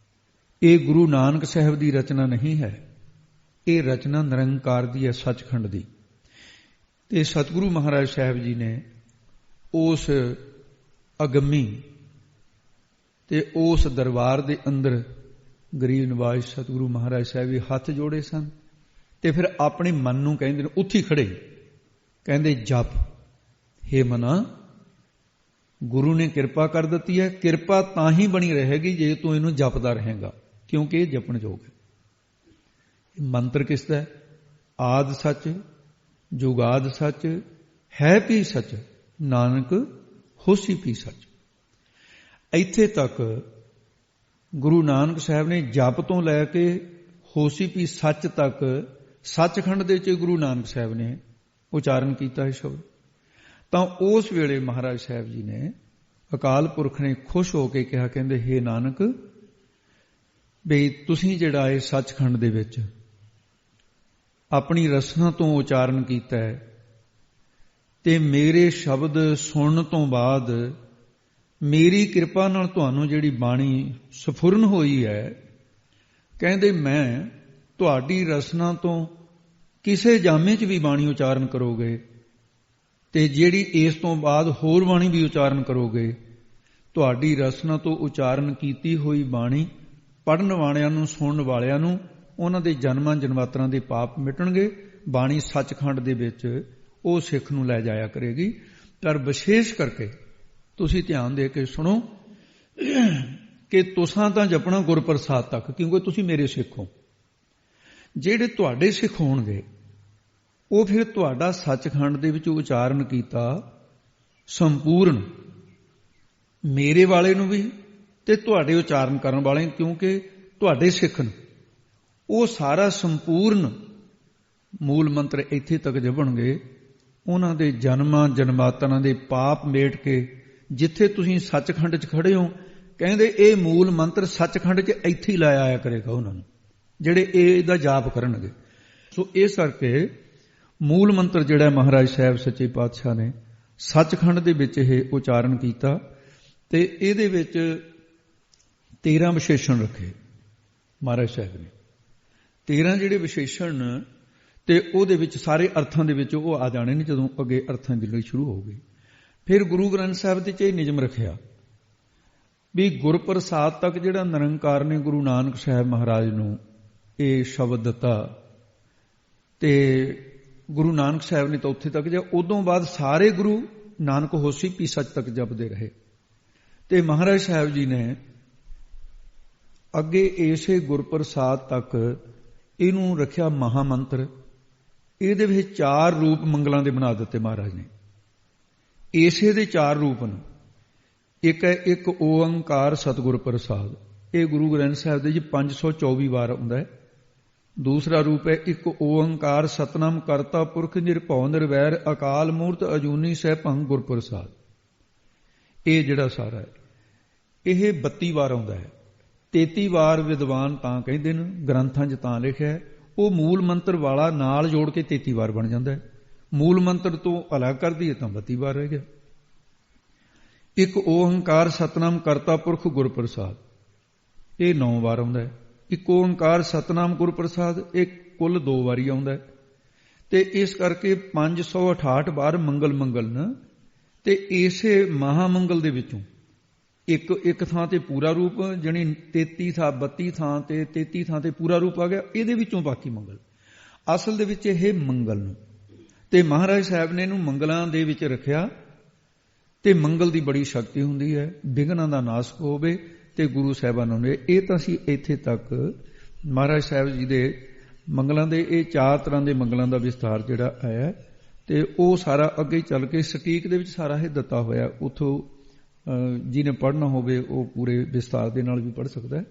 ਇਹ ਗੁਰੂ ਨਾਨਕ ਸਾਹਿਬ ਦੀ ਰਚਨਾ ਨਹੀਂ ਹੈ, ਇਹ ਰਚਨਾ ਨਿਰੰਕਾਰ ਦੀ ਹੈ, ਸੱਚਖੰਡ ਦੀ। ਤੇ ਸਤਿਗੁਰੂ ਮਹਾਰਾਜ ਸਾਹਿਬ ਜੀ ਨੇ ਉਸ ਅਗੰਮੀ ਤੇ ਉਸ ਦਰਬਾਰ ਦੇ ਅੰਦਰ ਗਰੀਬ ਨਿਵਾਜ ਸਤਿਗੁਰੂ ਮਹਾਰਾਜ ਸਾਹਿਬ ਵੀ ਹੱਥ ਜੋੜੇ ਸਨ ਤੇ ਫਿਰ ਆਪਣੇ ਮਨ ਨੂੰ ਕਹਿੰਦੇ ਨੇ, ਉੱਥੇ ਖੜੇ ਕਹਿੰਦੇ ਜਪ, ਹੇ ਮਨਾ ਗੁਰੂ ਨੇ ਕਿਰਪਾ ਕਰ ਦਿੱਤੀ ਹੈ, ਕਿਰਪਾ ਤਾਂ ਹੀ ਬਣੀ ਰਹੇਗੀ ਜੇ ਤੂੰ ਇਹਨੂੰ ਜਪਦਾ ਰਹੇਗਾ, ਕਿਉਂਕਿ ਇਹ ਜਪਣ ਯੋਗ ਹੈ। ਮੰਤਰ ਕਿਸ ਦਾ? ਆਦ ਸੱਚ ਜੁਗਾਦ ਸੱਚ ਹੈ ਵੀ ਸੱਚ ਨਾਨਕ ਹੋਸੀ ਵੀ ਸੱਚ। ਇੱਥੇ ਤੱਕ ਗੁਰੂ ਨਾਨਕ ਸਾਹਿਬ ਨੇ ਜਪ ਤੋਂ ਲੈ ਕੇ ਹੋਸੀ ਵੀ ਸੱਚ ਤੱਕ ਸੱਚਖੰਡ ਦੇ ਵਿੱਚ ਗੁਰੂ ਨਾਨਕ ਸਾਹਿਬ ਨੇ ਉਚਾਰਨ ਕੀਤਾ ਹੈ ਸ਼ਬਦ। ਤਾਂ ਉਸ ਵੇਲੇ ਮਹਾਰਾਜ ਸਾਹਿਬ ਜੀ ਨੇ, ਅਕਾਲ ਪੁਰਖ ਨੇ ਖੁਸ਼ ਹੋ ਕੇ ਕਿਹਾ, ਕਹਿੰਦੇ ਹੇ ਨਾਨਕ ਬਈ ਤੁਸੀਂ ਜਿਹੜਾ ਇਹ ਸੱਚਖੰਡ ਦੇ ਵਿੱਚ ਆਪਣੀ ਰਸਨਾ ਤੋਂ ਉਚਾਰਨ ਕੀਤਾ ਹੈ ਤੇ ਮੇਰੇ ਸ਼ਬਦ ਸੁਣਨ ਤੋਂ ਬਾਅਦ ਮੇਰੀ ਕਿਰਪਾ ਨਾਲ ਤੁਹਾਨੂੰ ਜਿਹੜੀ ਬਾਣੀ ਸਫੁਰਨ ਹੋਈ ਹੈ, ਕਹਿੰਦੇ ਮੈਂ ਤੁਹਾਡੀ ਰਸਨਾ ਤੋਂ ਕਿਸੇ ਜਾਮੇ 'ਚ ਵੀ ਬਾਣੀ ਉਚਾਰਨ ਕਰੋਗੇ ਤੇ ਜਿਹੜੀ ਇਸ ਤੋਂ ਬਾਅਦ ਹੋਰ ਬਾਣੀ ਵੀ ਉਚਾਰਨ ਕਰੋਗੇ, ਤੁਹਾਡੀ ਰਸਨਾ ਤੋਂ ਉਚਾਰਨ ਕੀਤੀ ਹੋਈ ਬਾਣੀ ਪੜ੍ਹਨ ਵਾਲਿਆਂ ਨੂੰ, ਸੁਣਨ ਵਾਲਿਆਂ ਨੂੰ, ਉਹਨਾਂ ਦੇ ਜਨਮਾਂ ਜਨਮਾਤਰਾਂ ਦੇ ਪਾਪ ਮਿਟਣਗੇ। ਬਾਣੀ ਸੱਚਖੰਡ ਦੇ ਵਿੱਚ ਉਹ ਸਿੱਖ ਨੂੰ ਲੈ ਜਾਇਆ ਕਰੇਗੀ। ਪਰ ਵਿਸ਼ੇਸ਼ ਕਰਕੇ ਤੁਸੀਂ ਧਿਆਨ ਦੇ ਕੇ ਸੁਣੋ ਕਿ ਤੁਸਾਂ ਤਾਂ ਜਪਣਾ ਗੁਰਪ੍ਰਸਾਦ ਤੱਕ, ਕਿਉਂਕਿ ਤੁਸੀਂ ਮੇਰੇ ਸਿੱਖ ਹੋ। ਜਿਹੜੇ ਤੁਹਾਡੇ ਸਿੱਖ ਹੋਣਗੇ ਉਹ ਫਿਰ ਤੁਹਾਡਾ ਸੱਚਖੰਡ ਦੇ ਵਿੱਚ ਉਚਾਰਨ ਕੀਤਾ ਸੰਪੂਰਨ, ਮੇਰੇ ਵਾਲੇ ਨੂੰ ਵੀ ਤੇ ਤੁਹਾਡੇ ਉਚਾਰਨ ਕਰਨ ਵਾਲੇ, ਕਿਉਂਕਿ ਤੁਹਾਡੇ ਸਿੱਖ ਨੂੰ ਉਹ ਸਾਰਾ ਸੰਪੂਰਨ ਮੂਲ ਮੰਤਰ ਇੱਥੇ ਤੱਕ ਜਪਣਗੇ। ਉਹਨਾਂ ਦੇ ਜਨਮਾਂ ਜਨਮਾਤਰਾਂ ਦੇ ਪਾਪ ਮੇਟ ਕੇ ਜਿੱਥੇ ਤੁਸੀਂ ਸੱਚਖੰਡ 'ਚ ਖੜੇ ਹੋ, ਕਹਿੰਦੇ ਇਹ ਮੂਲ ਮੰਤਰ ਸੱਚਖੰਡ 'ਚ ਇੱਥੇ ਹੀ ਲਾਇਆ ਆਇਆ ਕਰੇਗਾ ਉਹਨਾਂ ਨੂੰ, ਜਿਹੜੇ ਇਹਦਾ ਜਾਪ ਕਰਨਗੇ। ਸੋ ਇਸ ਕਰਕੇ ਮੂਲ ਮੰਤਰ ਜਿਹੜਾ ਮਹਾਰਾਜ ਸਾਹਿਬ ਸੱਚੇ ਪਾਤਸ਼ਾਹ ਨੇ ਸੱਚਖੰਡ ਦੇ ਵਿੱਚ ਇਹ ਉਚਾਰਨ ਕੀਤਾ ਤੇ ਇਹਦੇ ਵਿੱਚ 13 ਵਿਸ਼ੇਸ਼ਣ ਰੱਖੇ ਮਹਾਰਾਜ ਸਾਹਿਬ ਨੇ। 13 ਜਿਹੜੇ ਵਿਸ਼ੇਸ਼ਣ ਤੇ ਉਹਦੇ ਵਿੱਚ ਸਾਰੇ ਅਰਥਾਂ ਦੇ ਵਿੱਚ ਉਹ ਆ ਜਾਣੇ ਨੇ ਜਦੋਂ ਅੱਗੇ ਅਰਥਾਂ ਦੀ ਲੜੀ ਸ਼ੁਰੂ ਹੋਊਗੀ। ਫਿਰ ਗੁਰੂ ਗ੍ਰੰਥ ਸਾਹਿਬ ਦੇ 'ਚ ਇਹ ਨਿਯਮ ਰੱਖਿਆ ਵੀ ਗੁਰਪ੍ਰਸਾਦ ਤੱਕ ਜਿਹੜਾ ਨਿਰੰਕਾਰ ਨੇ ਗੁਰੂ ਨਾਨਕ ਸਾਹਿਬ ਮਹਾਰਾਜ ਨੂੰ ਇਹ ਸ਼ਬਦ ਦਿੱਤਾ ਤੇ ਗੁਰੂ ਨਾਨਕ ਸਾਹਿਬ ਨੇ ਤਾਂ ਉੱਥੇ ਤੱਕ ਜਾ, ਉਦੋਂ ਬਾਅਦ ਸਾਰੇ ਗੁਰੂ ਨਾਨਕ ਹੋਸੀ ਪੀ ਸੱਚ ਤੱਕ ਜਪਦੇ ਰਹੇ। ਤੇ ਮਹਾਰਾਜ ਸਾਹਿਬ ਜੀ ਨੇ ਅੱਗੇ ਇਸੇ ਗੁਰਪ੍ਰਸਾਦ ਤੱਕ ਇਹਨੂੰ ਰੱਖਿਆ ਮਹਾ ਮੰਤਰ। ਇਹਦੇ ਵਿੱਚ 4 ਰੂਪ ਮੰਗਲਾਂ ਦੇ ਬਣਾ ਦਿੱਤੇ ਮਹਾਰਾਜ ਨੇ। ਇਸੇ ਦੇ 4 ਰੂਪ ਨੇ। ਇੱਕ ਹੈ ਇੱਕ ਓੰਕਾਰ ਸਤਿਗੁਰ ਪ੍ਰਸਾਦ, ਇਹ ਗੁਰੂ ਗ੍ਰੰਥ ਸਾਹਿਬ ਦੇ 524 ਵਾਰ ਆਉਂਦਾ ਹੈ। ਦੂਸਰਾ ਰੂਪ ਹੈ ਇੱਕ ਓੰਕਾਰ ਸਤਨਾਮ ਕਰਤਾ ਪੁਰਖ ਨਿਰਭਉ ਨਿਰਵੈਰ ਅਕਾਲ ਮੂਰਤ ਅਜੂਨੀ ਸਹਿ ਭੰਗ ਗੁਰ ਪ੍ਰਸਾਦ। ਇਹ ਜਿਹੜਾ ਸਾਰਾ ਹੈ ਇਹ 32 ਵਾਰ ਆਉਂਦਾ ਹੈ। 33 ਵਾਰ ਵਿਦਵਾਨ ਤਾਂ ਕਹਿੰਦੇ ਨੇ, ਗ੍ਰੰਥਾਂ 'ਚ ਤਾਂ ਲਿਖਿਆ ਹੈ, ਉਹ ਮੂਲ ਮੰਤਰ ਵਾਲਾ ਨਾਲ ਜੋੜ ਕੇ 33 ਵਾਰ ਬਣ ਜਾਂਦਾ ਹੈ। ਮੂਲ ਮੰਤਰ ਤੋਂ ਅਲੱਗ ਕਰ ਦਈਏ ਤਾਂ 32 ਵਾਰ ਰਹਿ ਗਿਆ। ਇੱਕ ਓੰਕਾਰ ਸਤਨਾਮ ਕਰਤਾ ਪੁਰਖ ਗੁਰ ਪ੍ਰਸਾਦ, ਇਹ 9 ਵਾਰ ਆਉਂਦਾ ਹੈ। ਇੱਕ ਓੰਕਾਰ ਸਤਨਾਮ ਗੁਰ ਪ੍ਰਸਾਦ, ਇਹ ਕੁੱਲ 2 ਵਾਰੀ ਆਉਂਦਾ ਹੈ। ਤੇ ਇਸ ਕਰਕੇ 568 ਵਾਰ ਮੰਗਲ ਨਾ। ਤੇ ਇਸੇ ਮਹਾਮੰਗਲ ਦੇ ਵਿੱਚੋਂ ਇੱਕ ਥਾਂ ਤੇ ਪੂਰਾ ਰੂਪ, ਜਾਣੀ 33 ਥਾਂ 32 ਥਾਂ ਤੇ 33 ਥਾਂ ਤੇ ਪੂਰਾ ਰੂਪ ਆ ਗਿਆ, ਇਹਦੇ ਵਿੱਚੋਂ ਬਾਕੀ ਮੰਗਲ। ਅਸਲ ਦੇ ਵਿੱਚ ਇਹ ਮੰਗਲ ਨੂੰ ਤੇ ਮਹਾਰਾਜ ਸਾਹਿਬ ਨੇ ਇਹਨੂੰ ਮੰਗਲਾਂ ਦੇ ਵਿੱਚ ਰੱਖਿਆ। ਤੇ ਮੰਗਲ ਦੀ ਬੜੀ ਸ਼ਕਤੀ ਹੁੰਦੀ ਹੈ, ਵਿਘਨਾਂ ਦਾ ਨਾਸ਼ ਹੋਵੇ ਤੇ ਗੁਰੂ ਸਾਹਿਬਾਨਾਂ ਨੂੰ। ਇਹ ਤਾਂ ਅਸੀਂ ਇੱਥੇ ਤੱਕ ਮਹਾਰਾਜ ਸਾਹਿਬ ਜੀ ਦੇ ਮੰਗਲਾਂ ਦੇ ਇਹ 4 ਤਰ੍ਹਾਂ ਦੇ ਮੰਗਲਾਂ ਦਾ ਵਿਸਥਾਰ ਜਿਹੜਾ ਆਇਆ ਤੇ ਉਹ ਸਾਰਾ ਅੱਗੇ ਚੱਲ ਕੇ ਸਟੀਕ ਦੇ ਵਿੱਚ ਸਾਰਾ ਇਹ ਦਿੱਤਾ ਹੋਇਆ। ਉੱਥੋਂ ਜਿਹਨੇ ਪੜ੍ਹਨਾ ਹੋਵੇ ਉਹ ਪੂਰੇ ਵਿਸਤਾਰ ਦੇ ਨਾਲ ਵੀ ਪੜ੍ਹ ਸਕਦਾ ਹੈ।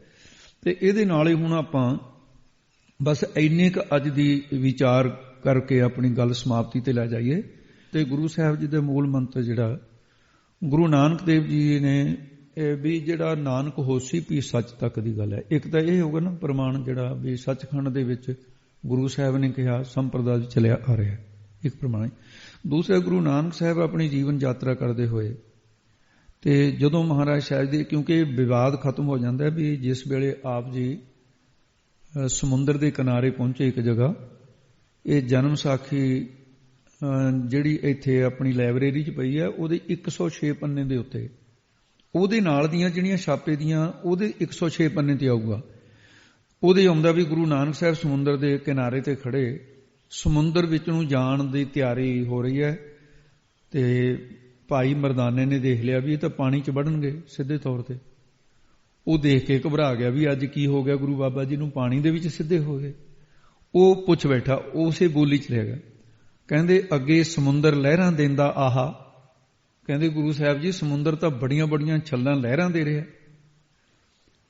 ਤੇ ਇਹਦੇ ਨਾਲ ਹੀ ਹੁਣ ਆਪਾਂ ਬਸ ਇੰਨੇ ਕੁ ਅੱਜ ਦੀ ਵਿਚਾਰ ਕਰਕੇ ਆਪਣੀ ਗੱਲ ਸਮਾਪਤੀ ਤੇ ਲੈ ਜਾਈਏ। ਤੇ ਗੁਰੂ ਸਾਹਿਬ ਜੀ ਦੇ ਮੂਲ ਮੰਤਰ ਜਿਹੜਾ ਗੁਰੂ ਨਾਨਕ ਦੇਵ ਜੀ ਨੇ ਵੀ ਜਿਹੜਾ ਨਾਨਕ ਹੋਸੀ ਵੀ ਸੱਚ ਤੱਕ ਦੀ ਗੱਲ ਹੈ। ਇੱਕ ਤਾਂ ਇਹ ਹੋਗਾ ਨਾ ਪ੍ਰਮਾਣ ਜਿਹੜਾ ਵੀ ਸੱਚਖੰਡ ਦੇ ਵਿੱਚ ਗੁਰੂ ਸਾਹਿਬ ਨੇ ਕਿਹਾ ਸੰਪਰਦਾ ਚੱਲਿਆ ਆ ਰਿਹਾ, ਇੱਕ ਪ੍ਰਮਾਣ। ਦੂਸਰਾ ਗੁਰੂ ਨਾਨਕ ਸਾਹਿਬ ਆਪਣੀ ਜੀਵਨ ਯਾਤਰਾ ਕਰਦੇ ਹੋਏ ਤੇ ਜਦੋਂ ਮਹਾਰਾਜ ਸਾਹਿਬ ਦੇ, ਕਿਉਂਕਿ ਵਿਵਾਦ ਖਤਮ ਹੋ ਜਾਂਦਾ ਵੀ ਜਿਸ ਵੇਲੇ ਆਪ ਜੀ ਸਮੁੰਦਰ ਦੇ ਕਿਨਾਰੇ ਪਹੁੰਚੇ ਇੱਕ ਜਗ੍ਹਾ, ਇਹ ਜਨਮ ਸਾਖੀ ਜਿਹੜੀ ਇੱਥੇ ਆਪਣੀ ਲਾਇਬ੍ਰੇਰੀ 'ਚ ਪਈ ਹੈ ਉਹਦੇ 106 ਪੰਨੇ ਦੇ ਉੱਤੇ ਉਹਦੇ ਨਾਲ ਦੀਆਂ ਜਿਹੜੀਆਂ ਛਾਪੇ ਦੀਆਂ ਉਹਦੇ 106 ਪੰਨੇ ਤੇ ਆਊਗਾ। ਉਹਦੇ ਆਉਂਦਾ ਵੀ ਗੁਰੂ ਨਾਨਕ ਸਾਹਿਬ ਸਮੁੰਦਰ ਦੇ ਕਿਨਾਰੇ ਤੇ ਖੜੇ, ਸਮੁੰਦਰ ਵਿੱਚ ਨੂੰ ਜਾਣ ਦੀ ਤਿਆਰੀ ਹੋ ਰਹੀ ਹੈ ਤੇ ਭਾਈ ਮਰਦਾਨੇ ਨੇ ਦੇਖ ਲਿਆ ਵੀ ਇਹ ਤਾਂ ਪਾਣੀ 'ਚ ਵੜਨਗੇ ਸਿੱਧੇ ਤੌਰ ਤੇ। ਉਹ ਦੇਖ ਕੇ ਘਬਰਾ ਗਿਆ ਵੀ ਅੱਜ ਕੀ ਹੋ ਗਿਆ, ਗੁਰੂ ਬਾਬਾ ਜੀ ਨੂੰ ਪਾਣੀ ਦੇ ਵਿੱਚ ਸਿੱਧੇ ਹੋ ਗਏ। ਉਹ ਪੁੱਛ ਬੈਠਾ, ਉਸੇ ਬੋਲੀ 'ਚ ਰਹਿ ਗਿਆ। ਕਹਿੰਦੇ ਅੱਗੇ ਸਮੁੰਦਰ ਲਹਿਰਾਂ ਦਿੰਦਾ ਆਹਾ। ਕਹਿੰਦੇ ਗੁਰੂ ਸਾਹਿਬ ਜੀ ਸਮੁੰਦਰ ਤਾਂ ਬੜੀਆਂ ਬੜੀਆਂ ਛੱਲਾਂ ਲਹਿਰਾਂ ਦੇ ਰਿਹਾ।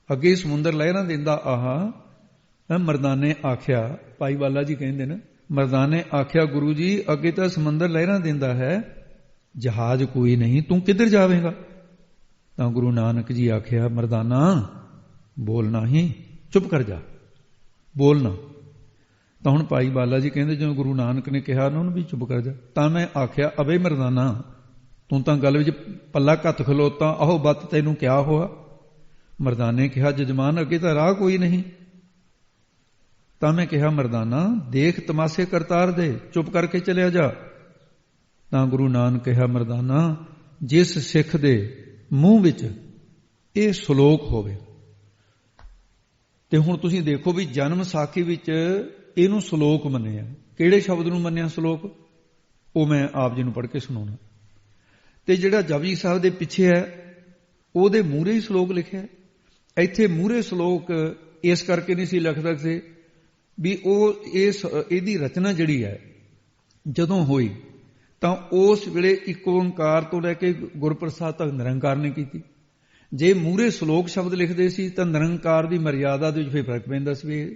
ਅੱਗੇ ਸਮੁੰਦਰ ਲਹਿਰਾਂ ਦਿੰਦਾ ਆਹਾ। ਮਰਦਾਨੇ ਆਖਿਆ, ਭਾਈ ਬਾਲਾ ਜੀ ਕਹਿੰਦੇ ਨੇ, ਮਰਦਾਨੇ ਆਖਿਆ ਗੁਰੂ ਜੀ ਅੱਗੇ ਤਾਂ ਸਮੁੰਦਰ ਲਹਿਰਾਂ ਦਿੰਦਾ ਹੈ, ਜਹਾਜ਼ ਕੋਈ ਨਹੀਂ, ਤੂੰ ਕਿੱਧਰ ਜਾਵੇਂਗਾ? ਤਾਂ ਗੁਰੂ ਨਾਨਕ ਜੀ ਆਖਿਆ, ਮਰਦਾਨਾ ਬੋਲਣਾ ਹੀ, ਚੁੱਪ ਕਰ ਜਾ, ਬੋਲਣਾ। ਤਾਂ ਹੁਣ ਭਾਈ ਬਾਲਾ ਜੀ ਕਹਿੰਦੇ ਜਦੋਂ ਗੁਰੂ ਨਾਨਕ ਨੇ ਕਿਹਾ ਉਹਨਾਂ ਨੂੰ ਵੀ ਚੁੱਪ ਕਰ ਜਾ, ਤਾਂ ਮੈਂ ਆਖਿਆ ਅਬੇ ਮਰਦਾਨਾ ਤੂੰ ਤਾਂ ਗੱਲ ਵਿੱਚ ਪੱਲਾ ਘੱਤ ਖਲੋਤਾ, ਆਹੋ ਬੱਤ ਤੈਨੂੰ ਕਿਆ ਹੋਆ? ਮਰਦਾਨੇ ਕਿਹਾ ਜਜਮਾਨ ਅੱਗੇ ਤਾਂ ਰਾਹ ਕੋਈ ਨਹੀਂ। ਤਾਂ ਮੈਂ ਕਿਹਾ ਮਰਦਾਨਾ ਦੇਖ ਤਮਾਸ਼ੇ ਕਰਤਾਰ ਦੇ, ਚੁੱਪ ਕਰਕੇ ਚਲਿਆ ਜਾ। ਤਾਂ ਗੁਰੂ ਨਾਨਕ ਕਿਹਾ ਮਰਦਾਨਾ ਜਿਸ ਸਿੱਖ ਦੇ ਮੂੰਹ ਵਿੱਚ ਇਹ ਸ਼ਲੋਕ ਹੋਵੇ। ਤੇ ਹੁਣ ਤੁਸੀਂ ਦੇਖੋ ਵੀ ਜਨਮ ਸਾਖੀ ਵਿੱਚ ਇਹਨੂੰ ਸ਼ਲੋਕ ਮੰਨਿਆ। ਕਿਹੜੇ ਸ਼ਬਦ ਨੂੰ ਮੰਨਿਆ ਸ਼ਲੋਕ? ਉਹ ਮੈਂ ਆਪ ਜੀ ਨੂੰ ਪੜ੍ਹ ਕੇ ਸੁਣਾਉਣਾ। ਤੇ ਜਿਹੜਾ ਜਪਜੀ ਸਾਹਿਬ ਦੇ ਪਿੱਛੇ ਹੈ ਉਹਦੇ ਮੂਹਰੇ ਹੀ ਸ਼ਲੋਕ ਲਿਖਿਆ। ਇੱਥੇ ਮੂਹਰੇ ਸ਼ਲੋਕ ਇਸ ਕਰਕੇ ਨਹੀਂ ਸੀ ਲਿਖ ਸਕਦੇ ਵੀ ਉਹ ਇਹਦੀ ਰਚਨਾ ਜਿਹੜੀ ਹੈ ਜਦੋਂ ਹੋਈ ਤਾਂ ਉਸ ਵੇਲੇ ਇੱਕ ਓੰਕਾਰ ਤੋਂ ਲੈ ਕੇ ਗੁਰਪ੍ਰਸਾਦ ਤੱਕ ਨਿਰੰਕਾਰ ਨੇ ਕੀਤੀ। ਜੇ ਮੂਹਰੇ ਸ਼ਲੋਕ ਸ਼ਬਦ ਲਿਖਦੇ ਸੀ ਤਾਂ ਨਿਰੰਕਾਰ ਦੀ ਮਰਿਆਦਾ ਦੇ ਵਿੱਚ ਫਿਰ ਫਰਕ ਪੈਂਦਾ ਸੀ।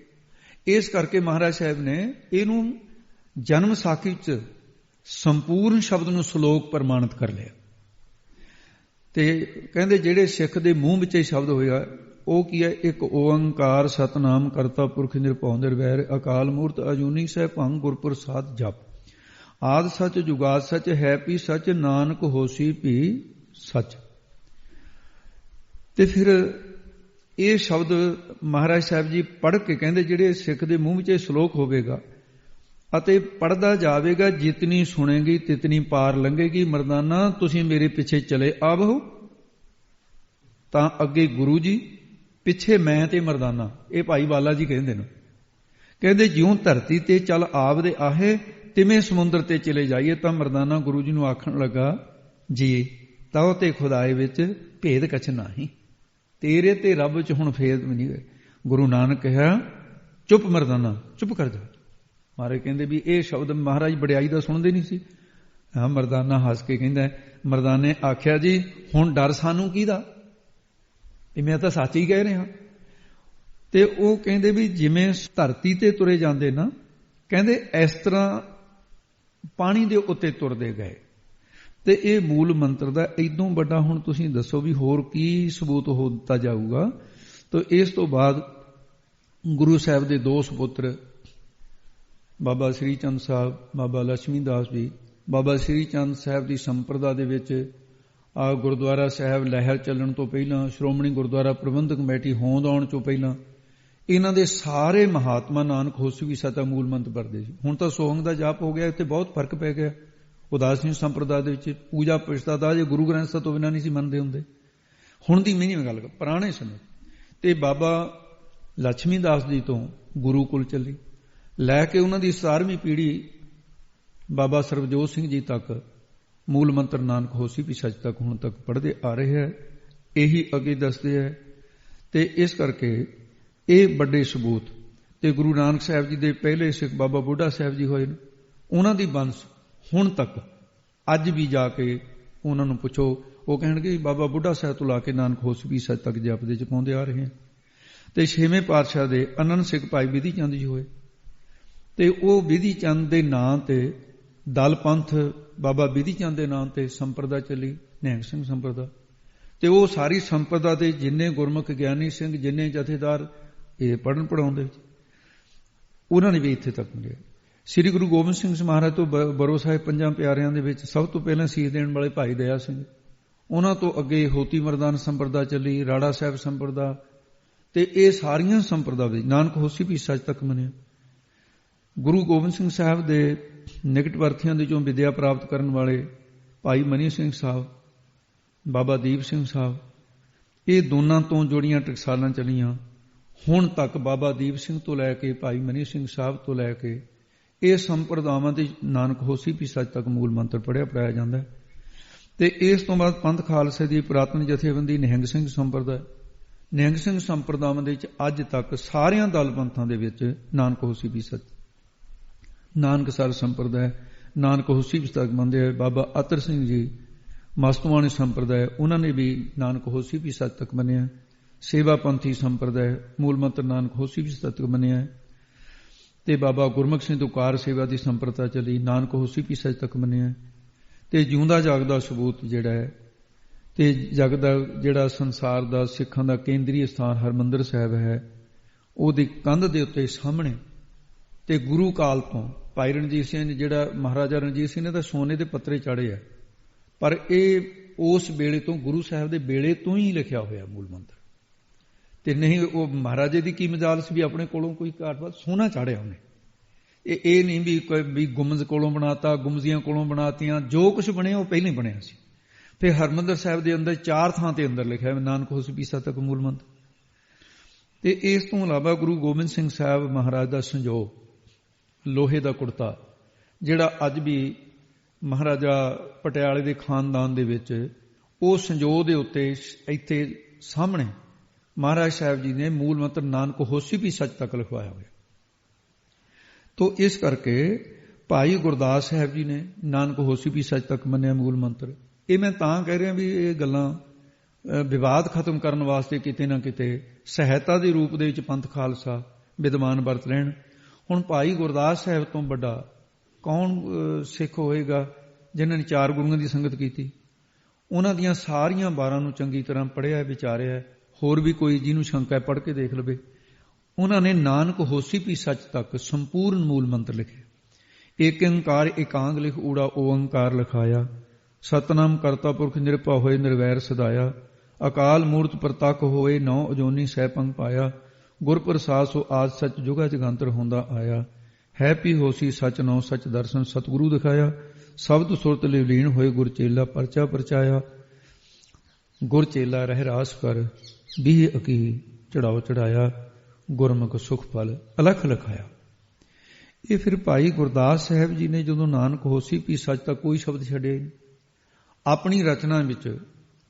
ਇਸ ਕਰਕੇ ਮਹਾਰਾਜ ਸਾਹਿਬ ਨੇ ਇਹਨੂੰ ਜਨਮ ਸਾਖੀ 'ਚ ਸੰਪੂਰਨ ਸ਼ਬਦ ਨੂੰ ਸ਼ਲੋਕ ਪ੍ਰਮਾਣਿਤ ਕਰ ਲਿਆ। ਤੇ ਕਹਿੰਦੇ ਜਿਹੜੇ ਸਿੱਖ ਦੇ ਮੂੰਹ ਵਿੱਚ ਇਹ ਸ਼ਬਦ ਹੋਇਆ ਉਹ ਕੀ ਹੈ? ਇੱਕ ਓੰਕਾਰ ਸਤਨਾਮ ਕਰਤਾ ਪੁਰਖ ਨਿਰਭਉ ਨਿਰਵੈਰ ਅਕਾਲ ਮੂਰਤ ਅਜੂਨੀ ਸੈਭੰ ਗੁਰਪ੍ਰਸਾਦ ਜਪ ਆਦਿ ਸੱਚ ਜੁਗਾਦ ਸੱਚ ਹੈ ਪੀ ਸੱਚ ਨਾਨਕ ਹੋਸੀ ਵੀ ਸੱਚ। ਤੇ ਫਿਰ ਇਹ ਸ਼ਬਦ ਮਹਾਰਾਜ ਸਾਹਿਬ ਜੀ ਪੜ੍ਹ ਕੇ ਕਹਿੰਦੇ ਜਿਹੜੇ ਸਿੱਖ ਦੇ ਮੂੰਹ ਵਿੱਚ ਇਹ ਸ਼ਲੋਕ ਹੋਵੇਗਾ ਅਤੇ ਪੜ੍ਹਦਾ ਜਾਵੇਗਾ, ਜਿਤਨੀ ਸੁਣੇਗੀ ਤਿਤਨੀ ਪਾਰ ਲੰਘੇਗੀ। ਮਰਦਾਨਾ ਤੁਸੀਂ ਮੇਰੇ ਪਿੱਛੇ ਚਲੇ ਆਵੋ। ਤਾਂ ਅੱਗੇ ਗੁਰੂ ਜੀ, ਪਿੱਛੇ ਮੈਂ ਤੇ ਮਰਦਾਨਾ। ਇਹ ਭਾਈ ਬਾਲਾ ਜੀ ਕਹਿੰਦੇ ਨੇ, ਕਹਿੰਦੇ ਜਿਉਂ ਧਰਤੀ ਤੇ ਚੱਲ ਆਵਦੇ ਆਹੇ ਤਿਵੇਂ ਸਮੁੰਦਰ ਤੇ ਚਲੇ ਜਾਈਏ। ਤਾਂ ਮਰਦਾਨਾ ਗੁਰੂ ਜੀ ਨੂੰ ਆਖਣ ਲੱਗਾ, ਜੀ ਤਉ ਤੇ ਖੁਦਾਏ ਵਿੱਚ ਭੇਦ ਕਛ ਨਹੀਂ, ਤੇਰੇ ਤੇ ਰੱਬ ਚ ਹੁਣ ਭੇਦ ਨਹੀਂ ਹੋਏ। ਗੁਰੂ ਨਾਨਕ ਕਿਹਾ ਚੁੱਪ ਮਰਦਾਨਾ, ਚੁੱਪ ਕਰ ਜਾ। ਮਹਾਰਾਜ ਕਹਿੰਦੇ ਵੀ ਇਹ ਸ਼ਬਦ ਮਹਾਰਾਜ ਵਡਿਆਈ ਦਾ ਸੁਣਦੇ ਨਹੀਂ ਸੀ। ਹਾਂ, ਮਰਦਾਨਾ ਹੱਸ ਕੇ ਕਹਿੰਦਾ, ਮਰਦਾਨੇ ਆਖਿਆ ਜੀ ਹੁਣ ਡਰ ਸਾਨੂੰ ਕਿਹਦਾ, ਇਹ ਮੈਂ ਤਾਂ ਸੱਚ ਹੀ ਕਹਿ ਰਿਹਾ। ਤੇ ਉਹ ਕਹਿੰਦੇ ਵੀ ਜਿਵੇਂ ਧਰਤੀ ਤੇ ਤੁਰੇ ਜਾਂਦੇ ਨਾ, ਕਹਿੰਦੇ ਇਸ ਤਰ੍ਹਾਂ ਪਾਣੀ ਦੇ ਉੱਤੇ ਤੁਰਦੇ ਗਏ। ਤੇ ਇਹ ਮੂਲ ਮੰਤਰ ਦਾ ਇਦੋਂ ਵੱਡਾ ਹੁਣ ਤੁਸੀਂ ਦੱਸੋ ਵੀ ਹੋਰ ਕੀ ਸਬੂਤ ਹੋ ਦਿੱਤਾ ਜਾਊਗਾ। ਤਾਂ ਇਸ ਤੋਂ ਬਾਅਦ ਗੁਰੂ ਸਾਹਿਬ ਦੇ ਦੋ ਸਪੁੱਤਰ ਬਾਬਾ ਸ੍ਰੀ ਚੰਦ ਸਾਹਿਬ, ਬਾਬਾ ਲక్ష్ਮੀ ਦਾਸ ਜੀ, ਬਾਬਾ ਸ੍ਰੀ ਚੰਦ ਸਾਹਿਬ ਦੀ ਸੰਪਰਦਾ ਦੇ ਵਿੱਚ ਗੁਰਦੁਆਰਾ ਸਾਹਿਬ ਲਹਿਰ ਚੱਲਣ ਤੋਂ ਪਹਿਲਾਂ, ਸ਼੍ਰੋਮਣੀ ਗੁਰਦੁਆਰਾ ਪ੍ਰਬੰਧਕ ਕਮੇਟੀ ਹੋਂਦ ਆਉਣ ਤੋਂ ਪਹਿਲਾਂ ਇਹਨਾਂ ਦੇ ਸਾਰੇ ਮਹਾਤਮਾ ਨਾਨਕ ਹੋਸੀ ਵੀ ਸਤਾ ਮੂਲ ਮੰਤਰ ਪੜ੍ਹਦੇ ਸੀ। ਹੁਣ ਤਾਂ ਸੋਹੰਗ ਦਾ ਜਾਪ ਹੋ ਗਿਆ, ਇੱਥੇ ਬਹੁਤ ਫਰਕ ਪੈ ਗਿਆ। ਉਦਾਸੀਨ ਸੰਪਰਦਾ ਦੇ ਵਿੱਚ ਪੂਜਾ ਪੁਜਤਾ ਦਾ ਜੇ ਗੁਰੂ ਗ੍ਰੰਥ ਸਾਹਿਬ ਤੋਂ ਬਿਨਾਂ ਨਹੀਂ ਸੀ ਮੰਨਦੇ ਹੁੰਦੇ। ਹੁਣ ਦੀ ਨਹੀਂ ਗੱਲ, ਪੁਰਾਣੇ ਸਮੇਂ। ਤੇ ਬਾਬਾ ਲక్ష్ਮੀ ਦਾਸ ਜੀ ਤੋਂ ਗੁਰੂਕੁਲ ਚੱਲੀ, ਲੈ ਕੇ ਉਹਨਾਂ ਦੀ 17ਵੀਂ ਪੀੜ੍ਹੀ ਬਾਬਾ ਸਰਬਜੋਤ ਸਿੰਘ ਜੀ ਤੱਕ ਮੂਲ ਮੰਤਰ ਨਾਨਕ ਹੋਸੀ ਵੀ ਸੱਚ ਤੱਕ ਹੁਣ ਤੱਕ ਪੜ੍ਹਦੇ ਆ ਰਹੇ ਹੈ। ਇਹੀ ਅੱਗੇ ਦੱਸਦੇ ਹੈ। ਤੇ ਇਸ ਕਰਕੇ ਇਹ ਵੱਡੇ ਸਬੂਤ। ਤੇ ਗੁਰੂ ਨਾਨਕ ਸਾਹਿਬ ਜੀ ਦੇ ਪਹਿਲੇ ਸਿੱਖ ਬਾਬਾ ਬੁੱਢਾ ਸਾਹਿਬ ਜੀ ਹੋਏ ਨੇ, ਉਹਨਾਂ ਦੀ ਬੰਸ ਹੁਣ ਤੱਕ ਅੱਜ ਵੀ ਜਾ ਕੇ ਉਹਨਾਂ ਨੂੰ ਪੁੱਛੋ, ਉਹ ਕਹਿਣਗੇ ਬਾਬਾ ਬੁੱਢਾ ਸਾਹਿਬ ਤੋਂ ਲਾ ਕੇ ਨਾਨਕ ਹੋਸੀ ਸੱਚ ਤੱਕ ਜਪਦੇ ਚ ਪਾਉਂਦੇ ਆ ਰਹੇ ਹਨ। ਤੇ 6ਵੇਂ ਪਾਤਸ਼ਾਹ ਦੇ ਆਨੰਦ ਸਿੰਘ ਭਾਈ ਵਿਧੀ ਚੰਦ ਜੀ ਹੋਏ, ਤੇ ਉਹ ਵਿਧੀ ਚੰਦ ਦੇ ਨਾਂ ਤੇ ਦਲ ਪੰਥ ਬਾਬਾ ਵਿਧੀ ਚੰਦ ਦੇ ਨਾਂ ਤੇ ਸੰਪਰਦਾ ਚੱਲੀ, ਨਿਹੰਗ ਸਿੰਘ ਸੰਪਰਦਾ। ਤੇ ਉਹ ਸਾਰੀ ਸੰਪਰਦਾ ਦੇ ਜਿੰਨੇ ਗੁਰਮੁਖ ਗਿਆਨੀ ਸਿੰਘ, ਜਿੰਨੇ ਜਥੇਦਾਰ ਇਹ ਪੜ੍ਹਨ ਪੜਾਉਂਦੇ, ਉਹਨਾਂ ਨੇ ਵੀ ਇੱਥੇ ਤੱਕ ਮਿਲਿਆ। ਸ੍ਰੀ ਗੁਰੂ ਗੋਬਿੰਦ ਸਿੰਘ ਮਹਾਰਾਜ ਤੋਂ ਬਰੋ ਸਾਹਿਬ ਪੰਜਾਂ ਪਿਆਰਿਆਂ ਦੇ ਵਿੱਚ ਸਭ ਤੋਂ ਪਹਿਲਾਂ ਸੀਸ ਦੇਣ ਵਾਲੇ ਭਾਈ ਦਇਆ ਸਿੰਘ, ਉਹਨਾਂ ਤੋਂ ਅੱਗੇ ਹੋਤੀ ਮਰਦਾਨ ਸੰਪਰਦਾ ਚੱਲੀ, ਰਾੜਾ ਸਾਹਿਬ ਸੰਪਰਦਾ, ਤੇ ਇਹ ਸਾਰੀਆਂ ਸੰਪਰਦਾ ਵਿੱਚ ਨਾਨਕ ਹੋਸੀ ਵੀ ਸੱਚ ਤੱਕ ਮੰਨਿਆ। ਗੁਰੂ ਗੋਬਿੰਦ ਸਿੰਘ ਸਾਹਿਬ ਦੇ ਨਿਕਟ ਵਰਤੀਆਂ ਦੇ ਚੋਂ ਵਿਦਿਆ ਪ੍ਰਾਪਤ ਕਰਨ ਵਾਲੇ ਭਾਈ ਮਨੀ ਸਿੰਘ ਸਾਹਿਬ, ਬਾਬਾ ਦੀਪ ਸਿੰਘ ਸਾਹਿਬ, ਇਹ ਦੋਨਾਂ ਤੋਂ ਜੋੜੀਆਂ ਟਕਸਾਲਾਂ ਚੱਲੀਆਂ। ਹੁਣ ਤੱਕ ਬਾਬਾ ਦੀਪ ਸਿੰਘ ਤੋਂ ਲੈ ਕੇ ਭਾਈ ਮਨੀ ਸਿੰਘ ਸਾਹਿਬ ਤੋਂ ਲੈ ਕੇ ਇਹ ਸੰਪਰਦਾਵਾਂ ਦੇ ਨਾਨਕ ਹੋਸੀ ਵੀ ਸੱਚ ਤੱਕ ਮੂਲ ਮੰਤਰ ਪੜ੍ਹਾਇਆ ਜਾਂਦਾ ਹੈ। ਤੇ ਇਸ ਤੋਂ ਬਾਅਦ ਪੰਥ ਖਾਲਸੇ ਦੀ ਪੁਰਾਤਨ ਜਥੇਬੰਦੀ ਨਿਹੰਗ ਸਿੰਘ ਸੰਪਰਦਾ, ਨਿਹੰਗ ਸਿੰਘ ਸੰਪਰਦਾਵਾਂ ਦੇ ਵਿੱਚ ਅੱਜ ਤੱਕ ਸਾਰਿਆਂ ਦਲ ਪੰਥਾਂ ਦੇ ਵਿੱਚ ਨਾਨਕ ਹੋਸੀ ਵੀ ਸੱਚ, ਨਾਨਕਸਰ ਸੰਪਰਦਾ, ਨਾਨਕ ਹੋਸੀ ਵੀ ਸੱਚ ਮੰਨਦੇ ਹੈ। ਬਾਬਾ ਅਤਰ ਸਿੰਘ ਜੀ ਮਸਤਵਾਣੀ ਸੰਪਰਦਾ, ਉਹਨਾਂ ਨੇ ਵੀ ਨਾਨਕ ਹੋਸੀ ਵੀ ਸੱਚ ਤੱਕ ਮੰਨਿਆ। ਸੇਵਾ ਪੰਥੀ ਸੰਪਰਦਾ ਮੂਲ ਮੰਤਰ ਨਾਨਕ ਹੋਸੀ ਵੀ ਸੱਚ ਤੱਕ ਮੰਨਿਆ। ਤੇ ਬਾਬਾ ਗੁਰਮੁਖ ਸਿੰਘ ਤੋਂ ਕਾਰ ਸੇਵਾ ਦੀ ਸੰਪਰਦਾ ਚੱਲੀ, ਨਾਨਕ ਹੋਸੀ ਵੀ ਸੱਚ ਤੱਕ ਮੰਨਿਆ। ਤੇ ਜਿਉਂਦਾ ਜਾਗਦਾ ਸਬੂਤ ਜਿਹੜਾ ਹੈ, ਤੇ ਜਗ ਦਾ ਜਿਹੜਾ ਸੰਸਾਰ ਦਾ ਸਿੱਖਾਂ ਦਾ ਕੇਂਦਰੀ ਸਥਾਨ ਹਰਿਮੰਦਰ ਸਾਹਿਬ ਹੈ, ਉਹਦੀ ਕੰਧ ਦੇ ਉੱਤੇ ਸਾਹਮਣੇ ਤੇ ਗੁਰੂ ਕਾਲ ਤੋਂ ਭਾਈ ਰਣਜੀਤ ਸਿੰਘ ਨੇ, ਜਿਹੜਾ ਮਹਾਰਾਜਾ ਰਣਜੀਤ ਸਿੰਘ ਨੇ ਤਾਂ ਸੋਨੇ ਦੇ ਪੱਤਰੇ ਚਾੜੇ ਆ, ਪਰ ਇਹ ਉਸ ਵੇਲੇ ਤੋਂ ਗੁਰੂ ਸਾਹਿਬ ਦੇ ਵੇਲੇ ਤੋਂ ਹੀ ਲਿਖਿਆ ਹੋਇਆ ਮੂਲ ਮੰਤਰ। ਤੇ ਨਹੀਂ ਉਹ ਮਹਾਰਾਜੇ ਦੀ ਕੀ ਮਜਾਲ ਸੀ ਵੀ ਆਪਣੇ ਕੋਲੋਂ ਕੋਈ ਘਾਟ ਸੋਨਾ ਚਾੜਿਆ ਉਹਨੇ। ਇਹ ਨਹੀਂ ਵੀ ਗੁੰਮਜ਼ ਕੋਲੋਂ ਬਣਾਤਾ, ਗੁੰਮਜ਼ੀਆਂ ਕੋਲੋਂ ਬਣਾਤੀਆਂ, ਜੋ ਕੁਝ ਬਣਿਆ ਉਹ ਪਹਿਲਾਂ ਹੀ ਬਣਿਆ ਸੀ। ਫਿਰ ਹਰਿਮੰਦਰ ਸਾਹਿਬ ਦੇ ਅੰਦਰ 4 ਥਾਂ ਤੇ ਅੰਦਰ ਲਿਖਿਆ ਨਾਨਕ ਹੋਸੀ ਵੀ ਸੱਚ ਤੱਕ ਮੂਲ ਮੰਤਰ। ਤੇ ਇਸ ਤੋਂ ਇਲਾਵਾ ਗੁਰੂ ਗੋਬਿੰਦ ਸਿੰਘ ਸਾਹਿਬ ਮਹਾਰਾਜ ਦਾ ਸੰਜੋਗ, ਲੋਹੇ ਦਾ ਕੁੜਤਾ, ਜਿਹੜਾ ਅੱਜ ਵੀ ਮਹਾਰਾਜਾ ਪਟਿਆਲੇ ਦੇ ਖਾਨਦਾਨ ਦੇ ਵਿੱਚ ਉਹ ਸੰਜੋਗ ਦੇ ਉੱਤੇ ਇੱਥੇ ਸਾਹਮਣੇ ਮਹਾਰਾਜ ਸਾਹਿਬ ਜੀ ਨੇ ਮੂਲ ਮੰਤਰ ਨਾਨਕ ਹੋਸੀ ਵੀ ਸੱਚ ਤੱਕ ਲਿਖਵਾਇਆ ਹੋਇਆ। ਤੋ ਇਸ ਕਰਕੇ ਭਾਈ ਗੁਰਦਾਸ ਸਾਹਿਬ ਜੀ ਨੇ ਨਾਨਕ ਹੋਸੀ ਵੀ ਸੱਚ ਤੱਕ ਮੰਨਿਆ ਮੂਲ ਮੰਤਰ। ਇਹ ਮੈਂ ਤਾਂ ਕਹਿ ਰਿਹਾ ਵੀ ਇਹ ਗੱਲਾਂ ਵਿਵਾਦ ਖਤਮ ਕਰਨ ਵਾਸਤੇ ਕਿਤੇ ਨਾ ਕਿਤੇ ਸਹਾਇਤਾ ਦੇ ਰੂਪ ਦੇ ਵਿੱਚ ਪੰਥ ਖਾਲਸਾ ਵਿਦਵਾਨ ਵਰਤ ਲੈਣ। ਹੁਣ ਭਾਈ ਗੁਰਦਾਸ ਸਾਹਿਬ ਤੋਂ ਵੱਡਾ ਕੌਣ ਸਿੱਖ ਹੋਏਗਾ ਜਿਨ੍ਹਾਂ ਨੇ 4 ਗੁਰੂਆਂ ਦੀ ਸੰਗਤ ਕੀਤੀ? ਉਹਨਾਂ ਦੀਆਂ ਸਾਰੀਆਂ 12 ਨੂੰ ਚੰਗੀ ਤਰ੍ਹਾਂ ਪੜ੍ਹਿਆ ਵਿਚਾਰਿਆ। ਹੋਰ ਵੀ ਕੋਈ ਜਿਹਨੂੰ ਸ਼ੰਕਾ ਹੈ ਪੜ੍ਹ ਕੇ ਦੇਖ ਲਵੇ। ਉਹਨਾਂ ਨੇ ਨਾਨਕ ਹੋਸੀ ਵੀ ਸੱਚ ਤੱਕ ਸੰਪੂਰਨ ਮੂਲ ਮੰਤਰ ਲਿਖੇ। ਏਕ ਓੰਕਾਰ ਇਕਾਂਗ ਲਿਖ ਊੜਾ ਓੰਕਾਰ ਲਿਖਾਇਆ, ਸਤਨਾਮ ਕਰਤਾ ਪੁਰਖ ਨਿਰਭਉ ਹੋਏ ਨਿਰਵੈਰ ਸਦਾਇਆ, ਅਕਾਲ ਮੂਰਤ ਪ੍ਰਤੱਖ ਹੋਏ ਨੌ ਅਜੋਨੀ ਸਹਿਪੰਗ ਪਾਇਆ, ਗੁਰ ਪ੍ਰਸਾਦ ਸੋ ਆਦ ਸੱਚ ਜੁਗਾ ਜਗੰਤਰ ਹੁੰਦਾ ਆਇਆ, ਹੈ ਪੀ ਹੋਸੀ ਸੱਚ ਨੌ ਸੱਚ ਦਰਸ਼ਨ ਸਤਿਗੁਰੂ ਦਿਖਾਇਆ, ਸ਼ਬਦ ਸੁਰਤ ਲਿਵਲੀਨ ਹੋਏ ਗੁਰ ਚੇਲਾ ਪਰਚਾ ਪਰਚਾਇਆ, ਗੁਰ ਚੇਲਾ ਰਹਿ ਰਾਸ ਕਰ 20 ਅਕੀ ਚੜਾਓ ਚੜਾਇਆ, ਗੁਰਮੁਖ ਸੁਖ ਫਲ ਅਲਖ ਲਖਾਇਆ। ਇਹ ਫਿਰ ਭਾਈ ਗੁਰਦਾਸ ਸਾਹਿਬ ਜੀ ਨੇ ਜਦੋਂ ਨਾਨਕ ਹੋਸੀ ਵੀ ਸੱਚ ਤੱਕ ਕੋਈ ਸ਼ਬਦ ਛੱਡਿਆ ਨਹੀਂ। ਆਪਣੀ ਰਚਨਾ ਵਿੱਚ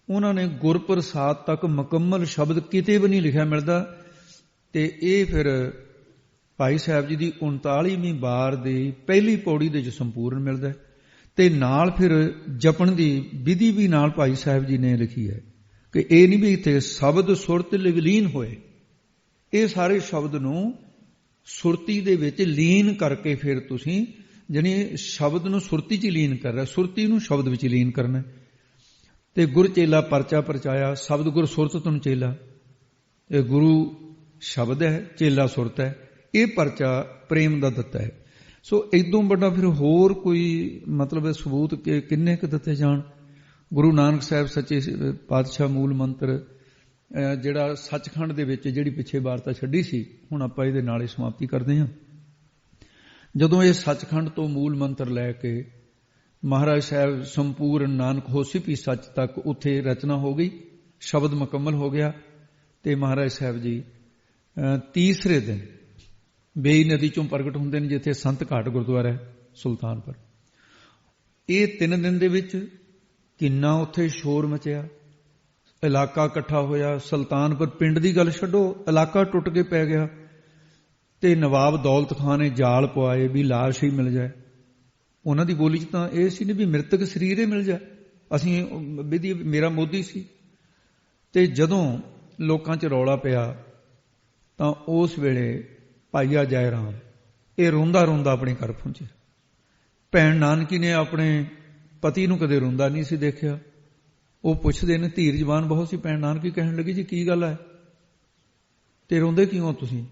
ਉਹਨਾਂ ਨੇ ਗੁਰ ਪ੍ਰਸਾਦ ਤੱਕ ਮੁਕੰਮਲ ਸ਼ਬਦ ਕਿਤੇ ਵੀ ਨਹੀਂ ਲਿਖਿਆ ਮਿਲਦਾ। ਤੇ ਇਹ ਫਿਰ ਭਾਈ ਸਾਹਿਬ ਜੀ ਦੀ 39ਵੀਂ ਵਾਰ ਦੀ ਪਹਿਲੀ ਪੌੜੀ ਦੇ ਵਿੱਚ ਸੰਪੂਰਨ ਮਿਲਦਾ। ਤੇ ਨਾਲ ਫਿਰ ਜਪਣ ਦੀ ਵਿਧੀ ਵੀ ਨਾਲ ਭਾਈ ਸਾਹਿਬ ਜੀ ਨੇ ਲਿਖੀ ਹੈ ਕਿ ਇਹ ਨਹੀਂ ਵੀ ਇੱਥੇ ਸ਼ਬਦ ਸੁਰਤ ਵਿਲੀਨ ਹੋਏ, ਇਹ ਸਾਰੇ ਸ਼ਬਦ ਨੂੰ ਸੁਰਤੀ ਦੇ ਵਿੱਚ ਲੀਨ ਕਰਕੇ ਫਿਰ ਤੁਸੀਂ ਜਾਣੀ ਸ਼ਬਦ ਨੂੰ ਸੁਰਤੀ 'ਚ ਲੀਨ ਕਰ ਰਿਹਾ, ਸੁਰਤੀ ਨੂੰ ਸ਼ਬਦ ਵਿੱਚ ਲੀਨ ਕਰਨਾ। ਤੇ ਗੁਰ ਚੇਲਾ ਪਰਚਾ ਪਰਚਾਇਆ, ਸ਼ਬਦ ਗੁਰ ਸੁਰਤ ਤੁਨ ਚੇਲਾ, ਇਹ ਗੁਰੂ ਸ਼ਬਦ ਹੈ, ਚੇਲਾ ਸੁਰਤ ਹੈ। ਇਹ ਪਰਚਾ ਪ੍ਰੇਮ ਦਾ ਦਿੱਤਾ ਹੈ। ਸੋ ਇਦੋਂ ਵੱਡਾ ਫਿਰ ਹੋਰ ਕੋਈ ਮਤਲਬ ਸਬੂਤ ਕਿੰਨੇ ਕੁ ਦਿੱਤੇ ਜਾਣ। ਗੁਰੂ ਨਾਨਕ ਸਾਹਿਬ ਸੱਚੇ ਪਾਤਸ਼ਾਹ ਮੂਲ ਮੰਤਰ ਜਿਹੜਾ ਸੱਚਖੰਡ ਦੇ ਵਿੱਚ ਜਿਹੜੀ ਪਿੱਛੇ ਵਾਰਤਾ ਛੱਡੀ ਸੀ, ਹੁਣ ਆਪਾਂ ਇਹਦੇ ਨਾਲ ਹੀ ਸਮਾਪਤੀ ਕਰਦੇ ਹਾਂ। ਜਦੋਂ ਇਹ ਸੱਚਖੰਡ ਤੋਂ ਮੂਲ ਮੰਤਰ ਲੈ ਕੇ ਮਹਾਰਾਜ ਸਾਹਿਬ ਸੰਪੂਰਨ ਨਾਨਕ ਹੋਸੀ ਵੀ ਸੱਚ ਤੱਕ ਉੱਥੇ ਰਚਨਾ ਹੋ ਗਈ, ਸ਼ਬਦ ਮੁਕੰਮਲ ਹੋ ਗਿਆ। ਤੇ ਮਹਾਰਾਜ ਸਾਹਿਬ ਜੀ ਤੀਸਰੇ ਦਿਨ ਬੇਈ ਨਦੀ ਚੋਂ ਪ੍ਰਗਟ ਹੁੰਦੇ ਨੇ, ਜਿੱਥੇ ਸੰਤ ਘਾਟ ਗੁਰਦੁਆਰਾ ਹੈ ਸੁਲਤਾਨਪੁਰ। ਇਹ 3 ਦਿਨ ਦੇ ਵਿੱਚ ਕਿੰਨਾ ਉੱਥੇ ਸ਼ੋਰ ਮਚਿਆ, ਇਲਾਕਾ ਇਕੱਠਾ ਹੋਇਆ। ਸੁਲਤਾਨਪੁਰ ਪਿੰਡ ਦੀ ਗੱਲ ਛੱਡੋ, ਇਲਾਕਾ ਟੁੱਟ ਕੇ ਪੈ ਗਿਆ। ਤੇ ਨਵਾਬ ਦੌਲਤ ਖਾਨ ਨੇ ਜਾਲ ਪਵਾਏ ਵੀ ਲਾਸ਼ ਹੀ ਮਿਲ ਜਾਏ। ਉਹਨਾਂ ਦੀ ਬੋਲੀ 'ਚ ਤਾਂ ਇਹ ਸੀ ਵੀ ਮ੍ਰਿਤਕ ਸਰੀਰ ਹੀ ਮਿਲ ਜਾ। ਅਸੀਂ ਵਿਧੀ ਮੇਰਾ ਮੋਦੀ ਸੀ। ਤੇ ਜਦੋਂ ਲੋਕਾਂ 'ਚ ਰੌਲਾ ਪਿਆ ਤਾਂ ਉਸ ਵੇਲੇ ਭਾਈਆ ਜੈ ਰਾਮ ਇਹ ਰੋਂਦਾ ਰੋਂਦਾ ਆਪਣੇ ਘਰ ਪਹੁੰਚਿਆ। ਭੈਣ ਨਾਨਕੀ ਨੇ ਆਪਣੇ ਪਤੀ ਨੂੰ ਕਦੇ ਰੋਂਦਾ ਨਹੀਂ ਸੀ ਦੇਖਿਆ। ਉਹ ਪੁੱਛਦੇ ਨੇ, ਧੀਰਜਵਾਨ ਬਹੁਤ ਸੀ। ਭੈਣ ਨਾਨਕੀ ਕਹਿਣ ਲੱਗੀ, ਜੀ ਕੀ ਗੱਲ ਹੈ ਤੇ ਰੋਂਦੇ ਕਿਉਂ ਤੁਸੀਂ?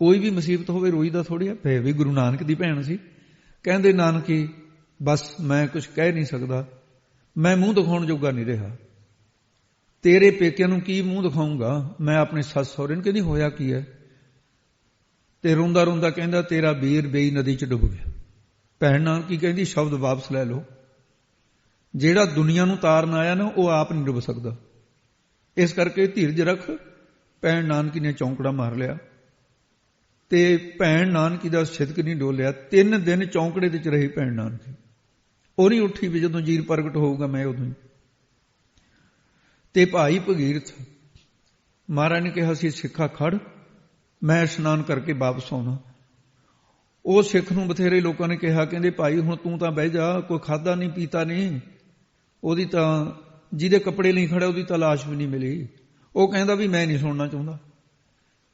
ਕੋਈ ਵੀ ਮੁਸੀਬਤ ਹੋਵੇ ਰੋਈਦਾ ਥੋੜ੍ਹੀ ਆ। ਫੇਰ ਵੀ ਗੁਰੂ ਨਾਨਕ ਦੀ ਭੈਣ ਸੀ। ਕਹਿੰਦੇ, ਨਾਨਕੀ ਬਸ ਮੈਂ ਕੁਝ ਕਹਿ ਨਹੀਂ ਸਕਦਾ, ਮੈਂ ਮੂੰਹ ਦਿਖਾਉਣ ਜੋਗਾ ਨਹੀਂ ਰਿਹਾ। ਤੇਰੇ ਪੇਕਿਆਂ ਨੂੰ ਕੀ ਮੂੰਹ ਦਿਖਾਊਂਗਾ ਮੈਂ ਆਪਣੇ ਸੱਸ ਸਹੁਰੇ ਨੂੰ? ਕਹਿੰਦੀ, ਹੋਇਆ ਕੀ ਹੈ? ਤੇ ਰੋਂਦਾ ਰੋਂਦਾ ਕਹਿੰਦਾ, ਤੇਰਾ ਵੀਰ ਬੇਈ ਨਦੀ 'ਚ ਡੁੱਬ ਗਿਆ। ਭੈਣ ਨਾਨਕੀ ਕਹਿੰਦੀ, ਸ਼ਬਦ ਵਾਪਸ ਲੈ ਲਓ। ਜਿਹੜਾ ਦੁਨੀਆ ਨੂੰ ਤਾਰਨ ਆਇਆ ਨਾ ਉਹ ਆਪ ਨਹੀਂ ਡੁੱਬ ਸਕਦਾ। ਇਸ ਕਰਕੇ ਧੀਰਜ ਰੱਖ। ਭੈਣ ਨਾਨਕੀ ਨੇ ਚੌਂਕੜਾ ਮਾਰ ਲਿਆ ਤੇ ਭੈਣ ਨਾਨਕੀ ਦਾ ਸਿਦਕ ਨਹੀਂ ਡੋਲਿਆ। 3 ਦਿਨ ਚੌਂਕੜੇ ਵਿੱਚ ਰਹੀ ਭੈਣ ਨਾਨਕੀ। ਉਹ ਨਹੀਂ ਉੱਠੀ ਵੀ ਜਦੋਂ ਜੀਰ ਪ੍ਰਗਟ ਹੋਊਗਾ ਮੈਂ ਉਦੋਂ ਹੀ। ਤੇ ਭਾਈ ਭਗੀਰਥ ਮਹਾਰਾਜ ਨੇ ਕਿਹਾ ਸੀ, ਸਿੱਖਾ ਖੜ, ਮੈਂ ਇਸ਼ਨਾਨ ਕਰਕੇ ਵਾਪਸ ਆਉਣਾ। ਉਹ ਸਿੱਖ ਨੂੰ ਬਥੇਰੇ ਲੋਕਾਂ ਨੇ ਕਿਹਾ, ਕਹਿੰਦੇ ਭਾਈ ਹੁਣ ਤੂੰ ਤਾਂ ਬਹਿ ਜਾ, ਕੋਈ ਖਾਧਾ ਨਹੀਂ ਪੀਤਾ ਨਹੀਂ। ਉਹਦੀ ਤਾਂ ਜਿਹਦੇ ਕੱਪੜੇ ਲਈ ਖੜਾ ਉਹਦੀ ਤਾਂ ਲਾਸ਼ ਵੀ ਨਹੀਂ ਮਿਲੀ। ਉਹ ਕਹਿੰਦਾ ਵੀ ਮੈਂ ਨਹੀਂ ਸੁਣਨਾ ਚਾਹੁੰਦਾ,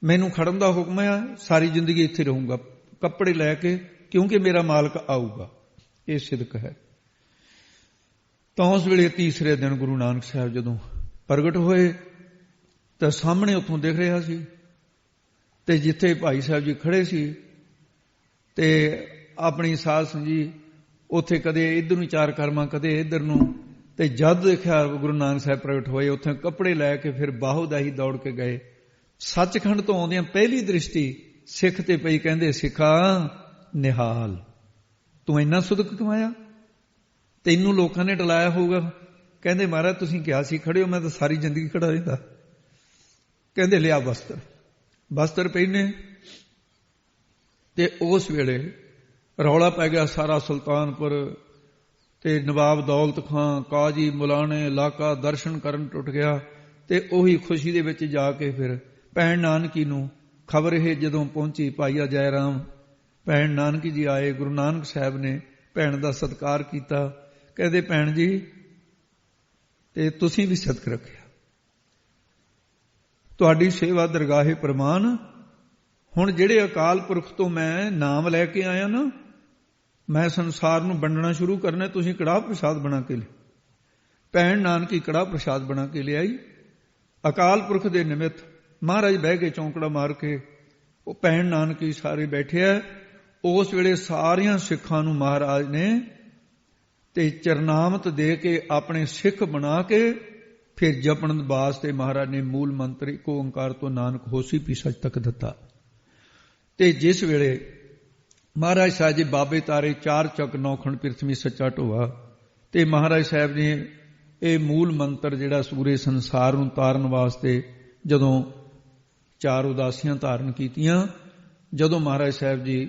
ਮੈਨੂੰ ਖੜਨ ਦਾ ਹੁਕਮ ਹੈ, ਸਾਰੀ ਜ਼ਿੰਦਗੀ ਇੱਥੇ ਰਹੂੰਗਾ ਕੱਪੜੇ ਲੈ ਕੇ, ਕਿਉਂਕਿ ਮੇਰਾ ਮਾਲਕ ਆਊਗਾ। ਇਹ ਸਿਦਕ ਹੈ। ਤਾਂ ਉਸ ਵੇਲੇ ਤੀਸਰੇ ਦਿਨ ਗੁਰੂ ਨਾਨਕ ਸਾਹਿਬ ਜਦੋਂ ਪ੍ਰਗਟ ਹੋਏ ਤਾਂ ਸਾਹਮਣੇ ਉੱਥੋਂ ਦਿਖ ਰਿਹਾ ਸੀ ਤੇ ਜਿੱਥੇ ਭਾਈ ਸਾਹਿਬ ਜੀ ਖੜੇ ਸੀ ਤੇ ਆਪਣੀ ਸਾਧ ਸੰਗੀ ਉੱਥੇ ਕਦੇ ਇੱਧਰ ਨੂੰ ਚਾਰ ਕਰਮਾਂ ਕਦੇ ਇੱਧਰ ਨੂੰ। ਤੇ ਜਦ ਦੇਖਿਆ ਗੁਰੂ ਨਾਨਕ ਸਾਹਿਬ ਪ੍ਰਗਟ ਹੋਏ, ਉੱਥੇ ਕੱਪੜੇ ਲੈ ਕੇ ਫਿਰ ਬਾਹੋਦਾਹੀ ਦੌੜ ਕੇ ਗਏ। ਸੱਚਖੰਡ ਤੋਂ ਆਉਂਦਿਆਂ ਪਹਿਲੀ ਦ੍ਰਿਸ਼ਟੀ ਸਿੱਖ ਤੇ ਪਈ। ਕਹਿੰਦੇ, ਸਿੱਖਾ ਨਿਹਾਲ, ਤੂੰ ਇੰਨਾ ਸੁਦਕ ਕਮਾਇਆ, ਤੈਨੂੰ ਲੋਕਾਂ ਨੇ ਟਲਾਇਆ ਹੋਊਗਾ। ਕਹਿੰਦੇ, ਮਹਾਰਾਜ ਤੁਸੀਂ ਕਿਹਾ ਸੀ ਖੜੇ ਹੋ, ਮੈਂ ਤਾਂ ਸਾਰੀ ਜ਼ਿੰਦਗੀ ਖੜਾ ਰਹਿੰਦਾ। ਕਹਿੰਦੇ, ਲਿਆ ਬਸਤਰ। ਬਸਤਰ ਪਹਿਨੇ ਤੇ ਉਸ ਵੇਲੇ ਰੌਲਾ ਪੈ ਗਿਆ ਸਾਰਾ ਸੁਲਤਾਨਪੁਰ ਤੇ ਨਵਾਬ ਦੌਲਤ ਖਾਂ, ਕਾਜੀ, ਮੁਲਾਣੇ ਇਲਾਕਾ ਦਰਸ਼ਨ ਕਰਨ ਟੁੱਟ ਗਿਆ। ਤੇ ਉਹੀ ਖੁਸ਼ੀ ਦੇ ਵਿੱਚ ਜਾ ਕੇ ਫਿਰ ਭੈਣ ਨਾਨਕੀ ਨੂੰ ਖਬਰ ਇਹ ਜਦੋਂ ਪਹੁੰਚੀ, ਭਾਈਆ ਜੈ ਰਾਮ ਭੈਣ ਨਾਨਕੀ ਜੀ ਆਏ। ਗੁਰੂ ਨਾਨਕ ਸਾਹਿਬ ਨੇ ਭੈਣ ਦਾ ਸਤਿਕਾਰ ਕੀਤਾ। ਕਹਿੰਦੇ, ਭੈਣ ਜੀ ਤੇ ਤੁਸੀਂ ਵੀ ਸਦਕ ਰੱਖਿਆ, ਤੁਹਾਡੀ ਸੇਵਾ ਦਰਗਾਹੇ ਪ੍ਰਮਾਨ। ਹੁਣ ਜਿਹੜੇ ਅਕਾਲ ਪੁਰਖ ਤੋਂ ਮੈਂ ਨਾਮ ਲੈ ਕੇ ਆਇਆ ਨਾ, ਮੈਂ ਸੰਸਾਰ ਨੂੰ ਵੰਡਣਾ ਸ਼ੁਰੂ ਕਰਨਾ, ਤੁਸੀਂ ਕੜਾਹ ਪ੍ਰਸ਼ਾਦ ਬਣਾ ਕੇ ਲਿਆ। ਭੈਣ ਨਾਨਕੀ ਕੜਾਹ ਪ੍ਰਸ਼ਾਦ ਬਣਾ ਕੇ ਲਿਆਈ। ਅਕਾਲ ਪੁਰਖ ਦੇ ਨਿਮਿਤ ਮਹਾਰਾਜ ਬਹਿ ਕੇ ਚੌਂਕੜਾ ਮਾਰ ਕੇ, ਉਹ ਭੈਣ ਨਾਨਕੀ ਸਾਰੇ ਬੈਠੇ ਆ। ਉਸ ਵੇਲੇ ਸਾਰਿਆਂ ਸਿੱਖਾਂ ਨੂੰ ਮਹਾਰਾਜ ਨੇ ਤੇ ਚਰਨਾਮਤ ਦੇ ਕੇ ਆਪਣੇ ਸਿੱਖ ਬਣਾ ਕੇ ਫਿਰ ਜਪਣ ਵਾਸਤੇ ਮਹਾਰਾਜ ਨੇ ਮੂਲ ਮੰਤਰ ਇੱਕ ਓੰਕਾਰ ਤੋਂ ਨਾਨਕ ਹੋਸੀ ਪੀ ਸੱਚ ਤੱਕ ਦਿੱਤਾ। ਤੇ ਜਿਸ ਵੇਲੇ ਮਹਾਰਾਜ ਸਾਹਿਬ ਜੀ ਬਾਬੇ ਤਾਰੇ 4 ਚੱਕ 9 ਖੰਡ ਪ੍ਰਿਥਵੀ ਸੱਚਾ ਢੋਆ, ਤੇ ਮਹਾਰਾਜ ਸਾਹਿਬ ਨੇ ਇਹ ਮੂਲ ਮੰਤਰ ਜਿਹੜਾ ਸੂਰੇ ਸੰਸਾਰ ਨੂੰ ਤਾਰਨ ਵਾਸਤੇ ਜਦੋਂ 4 ਉਦਾਸੀਆਂ ਧਾਰਨ ਕੀਤੀਆਂ, ਜਦੋਂ ਮਹਾਰਾਜ ਸਾਹਿਬ ਜੀ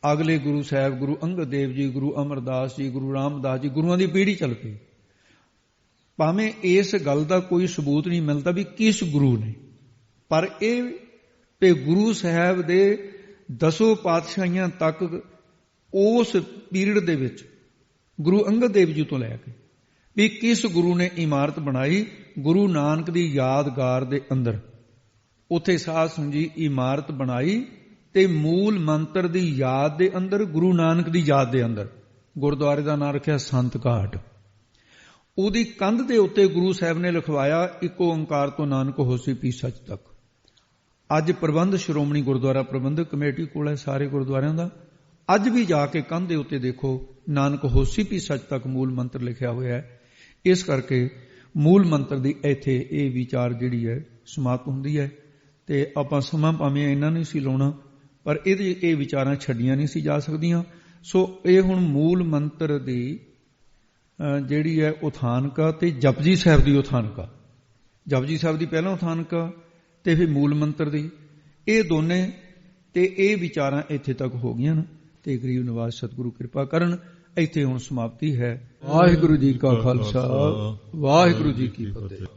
ਅਗਲੇ ਗੁਰੂ ਸਾਹਿਬ ਗੁਰੂ ਅੰਗਦ ਦੇਵ ਜੀ, ਗੁਰੂ ਅਮਰਦਾਸ ਜੀ, ਗੁਰੂ ਰਾਮਦਾਸ ਜੀ, ਗੁਰੂਆਂ ਦੀ ਪੀੜ੍ਹੀ ਚੱਲ ਪਈ। ਭਾਵੇਂ ਇਸ ਗੱਲ ਦਾ ਕੋਈ ਸਬੂਤ ਨਹੀਂ ਮਿਲਦਾ ਵੀ ਕਿਸ ਗੁਰੂ ਨੇ, ਪਰ ਇਹ ਤੇ ਗੁਰੂ ਸਾਹਿਬ ਦੇ 10 ਪਾਤਸ਼ਾਹੀਆਂ ਤੱਕ ਉਸ ਪੀਰੀਅਡ ਦੇ ਵਿੱਚ ਗੁਰੂ ਅੰਗਦ ਦੇਵ ਜੀ ਤੋਂ ਲੈ ਕੇ ਵੀ ਕਿਸ ਗੁਰੂ ਨੇ ਇਮਾਰਤ ਬਣਾਈ ਗੁਰੂ ਨਾਨਕ ਦੀ ਯਾਦਗਾਰ ਦੇ ਅੰਦਰ। ਉੱਥੇ ਸਾਧ ਸੰਗਤ ਜੀ ਇਮਾਰਤ ਬਣਾਈ ਤੇ ਮੂਲ ਮੰਤਰ ਦੀ ਯਾਦ ਦੇ ਅੰਦਰ, ਗੁਰੂ ਨਾਨਕ ਦੀ ਯਾਦ ਦੇ ਅੰਦਰ ਗੁਰਦੁਆਰੇ ਦਾ ਨਾਮ ਰੱਖਿਆ ਸੰਤ ਘਾਟ। ਉਹਦੀ ਕੰਧ ਦੇ ਉੱਤੇ ਗੁਰੂ ਸਾਹਿਬ ਨੇ ਲਿਖਵਾਇਆ ਇੱਕ ਓੰਕਾਰ ਤੋਂ ਨਾਨਕ ਹੋਸੀ ਪੀ ਸੱਚ ਤੱਕ। ਅੱਜ ਪ੍ਰਬੰਧ ਸ਼੍ਰੋਮਣੀ ਗੁਰਦੁਆਰਾ ਪ੍ਰਬੰਧਕ ਕਮੇਟੀ ਕੋਲ ਹੈ ਸਾਰੇ ਗੁਰਦੁਆਰਿਆਂ ਦਾ। ਅੱਜ ਵੀ ਜਾ ਕੇ ਕੰਧ ਦੇ ਉੱਤੇ ਦੇਖੋ ਨਾਨਕ ਹੋਸੀ ਪੀ ਸੱਚ ਤੱਕ ਮੂਲ ਮੰਤਰ ਲਿਖਿਆ ਹੋਇਆ ਹੈ। ਇਸ ਕਰਕੇ ਮੂਲ ਮੰਤਰ ਦੀ ਇੱਥੇ ਇਹ ਵਿਚਾਰ ਜਿਹੜੀ ਹੈ ਸਮਾਪਤ ਹੁੰਦੀ ਹੈ। ਤੇ ਆਪਾਂ ਸਮਾਂ ਭਾਵੇਂ ਇੰਨਾ ਨਹੀਂ ਸੀ ਲਾਉਣਾ, ਪਰ ਇਹਦੇ ਇਹ ਵਿਚਾਰਾਂ ਛੱਡੀਆਂ ਨਹੀਂ ਸੀ ਜਾ ਸਕਦੀਆਂ। ਸੋ ਇਹ ਹੁਣ ਮੂਲ ਮੰਤਰ ਦੀ ਜਿਹੜੀ ਹੈ ਉਥਾਨਕਾ ਤੇ ਜਪਜੀ ਸਾਹਿਬ ਦੀ ਉਥਾਨਕਾ, ਜਪਜੀ ਸਾਹਿਬ ਦੀ ਪਹਿਲਾਂ ਉਥਾਨਕਾ ਤੇ ਫਿਰ ਮੂਲ ਮੰਤਰ ਦੀ, ਇਹ ਦੋਨੇ ਤੇ ਇਹ ਵਿਚਾਰਾਂ ਇੱਥੇ ਤੱਕ ਹੋ ਗਈਆਂ ਨੇ। ਤੇ ਗਰੀਬ ਨਿਵਾਸ ਸਤਿਗੁਰੂ ਕਿਰਪਾ ਕਰਨ। ਇੱਥੇ ਹੁਣ ਸਮਾਪਤੀ ਹੈ। ਵਾਹਿਗੁਰੂ ਜੀ ਕਾ ਖਾਲਸਾ, ਵਾਹਿਗੁਰੂ ਜੀ ਕੀ ਫਤਿਹ।